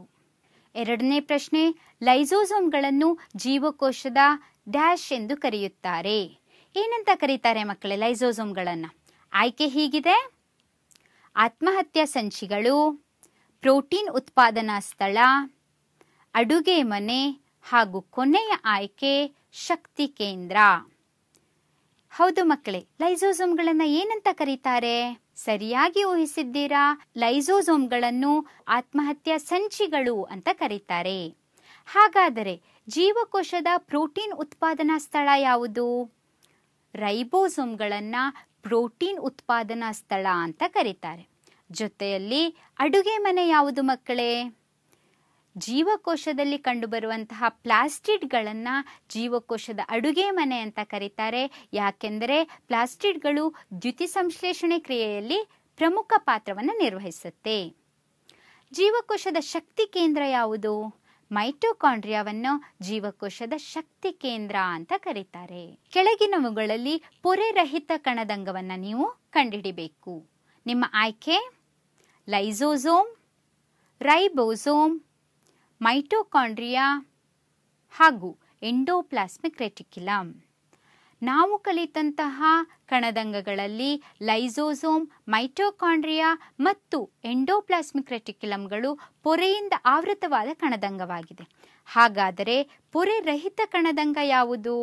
ಎರಡನೇ ಪ್ರಶ್ನೆ, ಲೈಸೋಸೋಮ್ಗಳನ್ನು ಜೀವಕೋಶದ ಡ್ಯಾಶ್ ಎಂದು ಕರೆಯುತ್ತಾರೆ. ಏನಂತ ಕರೀತಾರೆ ಮಕ್ಕಳೇ ಲೈಸೋಸೋಮ್ಗಳನ್ನು? ಆಯ್ಕೆ ಹೀಗಿದೆ: ಆತ್ಮಹತ್ಯಾ ಸಂಚಿಗಳು, ಪ್ರೋಟೀನ್ ಉತ್ಪಾದನಾ ಸ್ಥಳ, ಅಡುಗೆ ಮನೆ ಹಾಗೂ ಕೊನೆಯ ಆಯ್ಕೆ ಶಕ್ತಿ ಕೇಂದ್ರ. ಹೌದು ಮಕ್ಕಳೇ, ಲೈಸೋಸೋಮ್ಗಳನ್ನು ಏನಂತ ಕರೀತಾರೆ? ಸರಿಯಾಗಿ ಊಹಿಸಿದ್ದೀರಾ? ಲೈಸೋಸೋಮ್ಗಳನ್ನು ಆತ್ಮಹತ್ಯಾ ಸಂಚಿಗಳು ಅಂತ ಕರೀತಾರೆ. ಹಾಗಾದರೆ ಜೀವಕೋಶದ ಪ್ರೋಟೀನ್ ಉತ್ಪಾದನಾ ಸ್ಥಳ ಯಾವುದು? ರೈಬೋಸೋಮ್ಗಳನ್ನು ಪ್ರೋಟೀನ್ ಉತ್ಪಾದನಾ ಸ್ಥಳ ಅಂತ ಕರೀತಾರೆ. ಜೊತೆಯಲ್ಲಿ ಅಡುಗೆ ಮನೆ ಯಾವುದು ಮಕ್ಕಳೇ? ಜೀವಕೋಶದಲ್ಲಿ ಕಂಡುಬರುವಂತಹ ಪ್ಲಾಸ್ಟಿಡ್ಗಳನ್ನು ಜೀವಕೋಶದ ಅಡುಗೆ ಮನೆ ಅಂತ ಕರೀತಾರೆ. ಯಾಕೆಂದರೆ ಪ್ಲಾಸ್ಟಿಡ್ಗಳು ದ್ಯುತಿ ಸಂಶ್ಲೇಷಣೆ ಕ್ರಿಯೆಯಲ್ಲಿ ಪ್ರಮುಖ ಪಾತ್ರವನ್ನು ನಿರ್ವಹಿಸುತ್ತೆ. ಜೀವಕೋಶದ ಶಕ್ತಿ ಕೇಂದ್ರ ಯಾವುದು? ಮೈಟೊಕಾಂಡ್ರಿಯಾವನ್ನು ಜೀವಕೋಶದ ಶಕ್ತಿ ಕೇಂದ್ರ ಅಂತ ಕರೀತಾರೆ. ಕೆಳಗಿನವುಗಳಲ್ಲಿ ಪೊರೆ ರಹಿತ ಕಣದಂಗವನ್ನು ನೀವು ಕಂಡುಹಿಡಿಬೇಕು. ನಿಮ್ಮ ಆಯ್ಕೆ ಲೈಸೋಸೋಮ್, ರೈಬೋಸೋಮ್, ಮೈಟೊಕಾಂಡ್ರಿಯಾ ಹಾಗೂ ಎಂಡೋಪ್ಲಾಸ್ಮಿಕ್ ರೆಟಿಕ್ಯುಲಮ್. ನಾವು ಕಲಿತಂತಹ ಕಣದಂಗಗಳಲ್ಲಿ ಲೈಸೋಸೋಮ್, ಮೈಟೊಕಾಂಡ್ರಿಯಾ ಮತ್ತು ಎಂಡೋಪ್ಲಾಸ್ಮಿಕ್ ರೆಟಿಕ್ಯುಲಮ್ಗಳು ಪೊರೆಯಿಂದ ಆವೃತವಾದ ಕಣದಂಗವಾಗಿದೆ. ಹಾಗಾದರೆ ಪೊರೆ ರಹಿತ ಕಣದಂಗ ಯಾವುದು?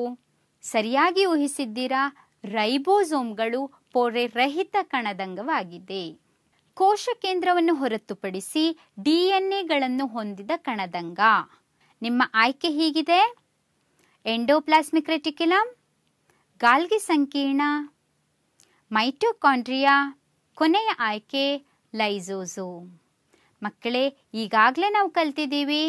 ಸರಿಯಾಗಿ ಊಹಿಸಿದ್ದೀರಾ? ರೈಬೋಸೋಮ್ಗಳು ಪೊರೆ ರಹಿತ ಕಣದಂಗವಾಗಿದೆ. ಕೋಶ ಕೇಂದ್ರವನ್ನು ಹೊರತುಪಡಿಸಿ ಡಿಎನ್ಎಗಳನ್ನು ಹೊಂದಿದ ಕಣದಂಗ. ನಿಮ್ಮ ಆಯ್ಕೆ ಹೀಗಿದೆ: ಎಂಡೋಪ್ಲಾಸ್ಮಿಕ್ ರೆಟಿಕ್ಯುಲಮ್, ಗಾಲ್ಗಿ ಸಂಕೀರ್ಣ, ಮೈಟೊಕಾಂಡ್ರಿಯಾ, ಕೊನೆಯ ಆಯ್ಕೆ ಲೈಸೋಸೋಮ್. ಮಕ್ಕಳೇ, ಈಗಾಗಲೇ ನಾವು ಕಲ್ತಿದ್ದೀವಿ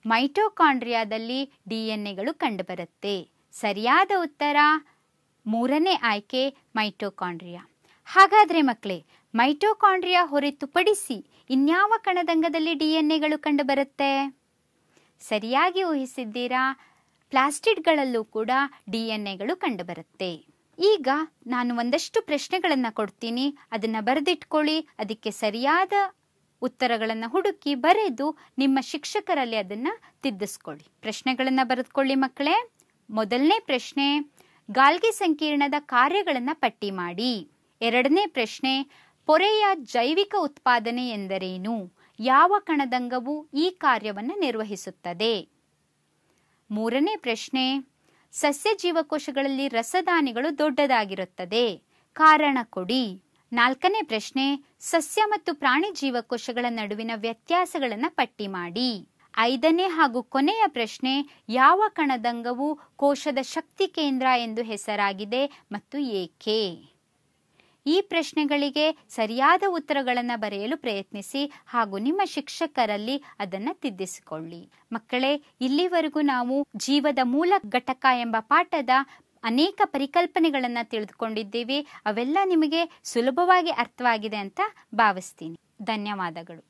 ಮೈಟೊಕಾಂಡ್ರಿಯಾದಲ್ಲಿ ಡಿಎನ್ಎಗಳು ಕಂಡುಬರುತ್ತೆ. ಸರಿಯಾದ ಉತ್ತರ ಮೂರನೇ ಆಯ್ಕೆ ಮೈಟೊಕಾಂಡ್ರಿಯಾ. ಹಾಗಾದರೆ ಮಕ್ಕಳೇ, ಮೈಟೊಕಾಂಡ್ರಿಯಾ ಹೊರತುಪಡಿಸಿ ಇನ್ಯಾವ ಕಣದಂಗದಲ್ಲಿ ಡಿಎನ್ಎಗಳು ಕಂಡುಬರುತ್ತೆ? ಸರಿಯಾಗಿ ಊಹಿಸಿದ್ದೀರಾ? ಪ್ಲಾಸ್ಟಿಡ್ಗಳಲ್ಲೂ ಕೂಡ ಡಿಎನ್ಎಗಳು ಕಂಡುಬರುತ್ತೆ. ಈಗ ನಾನು ಒಂದಷ್ಟು ಪ್ರಶ್ನೆಗಳನ್ನು ಕೊಡ್ತೀನಿ, ಅದನ್ನು ಬರೆದಿಟ್ಕೊಳ್ಳಿ. ಅದಕ್ಕೆ ಸರಿಯಾದ ಉತ್ತರಗಳನ್ನು ಹುಡುಕಿ ಬರೆದು ನಿಮ್ಮ ಶಿಕ್ಷಕರಲ್ಲಿ ಅದನ್ನು ತಿದ್ದಿಸ್ಕೊಳ್ಳಿ. ಪ್ರಶ್ನೆಗಳನ್ನು ಬರೆದುಕೊಳ್ಳಿ ಮಕ್ಕಳೇ. ಮೊದಲನೇ ಪ್ರಶ್ನೆ, ಗಾಲ್ಗಿ ಸಂಕೀರ್ಣದ ಕಾರ್ಯಗಳನ್ನು ಪಟ್ಟಿ ಮಾಡಿ. ಎರಡನೇ ಪ್ರಶ್ನೆ, ಪೊರೆಯ ಜೈವಿಕ ಉತ್ಪಾದನೆ ಎಂದರೇನು? ಯಾವ ಕಣದಂಗವು ಈ ಕಾರ್ಯವನ್ನು ನಿರ್ವಹಿಸುತ್ತದೆ? ಮೂರನೇ ಪ್ರಶ್ನೆ, ಸಸ್ಯ ಜೀವಕೋಶಗಳಲ್ಲಿ ರಸದಾನಿಗಳು ದೊಡ್ಡದಾಗಿರುತ್ತದೆ, ಕಾರಣ ಕೊಡಿ. ನಾಲ್ಕನೇ ಪ್ರಶ್ನೆ, ಸಸ್ಯ ಮತ್ತು ಪ್ರಾಣಿ ಜೀವಕೋಶಗಳ ನಡುವಿನ ವ್ಯತ್ಯಾಸಗಳನ್ನು ಪಟ್ಟಿ ಮಾಡಿ. ಐದನೇ ಹಾಗೂ ಕೊನೆಯ ಪ್ರಶ್ನೆ, ಯಾವ ಕಣದಂಗವು ಕೋಶದ ಶಕ್ತಿ ಕೇಂದ್ರ ಎಂದು ಹೆಸರಾಗಿದೆ ಮತ್ತು ಏಕೆ? ಈ ಪ್ರಶ್ನೆಗಳಿಗೆ ಸರಿಯಾದ ಉತ್ತರಗಳನ್ನು ಬರೆಯಲು ಪ್ರಯತ್ನಿಸಿ ಹಾಗೂ ನಿಮ್ಮ ಶಿಕ್ಷಕರಲ್ಲಿ ಅದನ್ನು ತಿದ್ದಿಸಿಕೊಳ್ಳಿ. ಮಕ್ಕಳೇ, ಇಲ್ಲಿವರೆಗೂ ನಾವು ಜೀವದ ಮೂಲ ಘಟಕ ಎಂಬ ಪಾಠದ ಅನೇಕ ಪರಿಕಲ್ಪನೆಗಳನ್ನು ತಿಳಿದುಕೊಂಡಿದ್ದೇವೆ. ಅವೆಲ್ಲ ನಿಮಗೆ ಸುಲಭವಾಗಿ ಅರ್ಥವಾಗಿದೆ ಅಂತ ಭಾವಿಸ್ತೀನಿ. ಧನ್ಯವಾದಗಳು.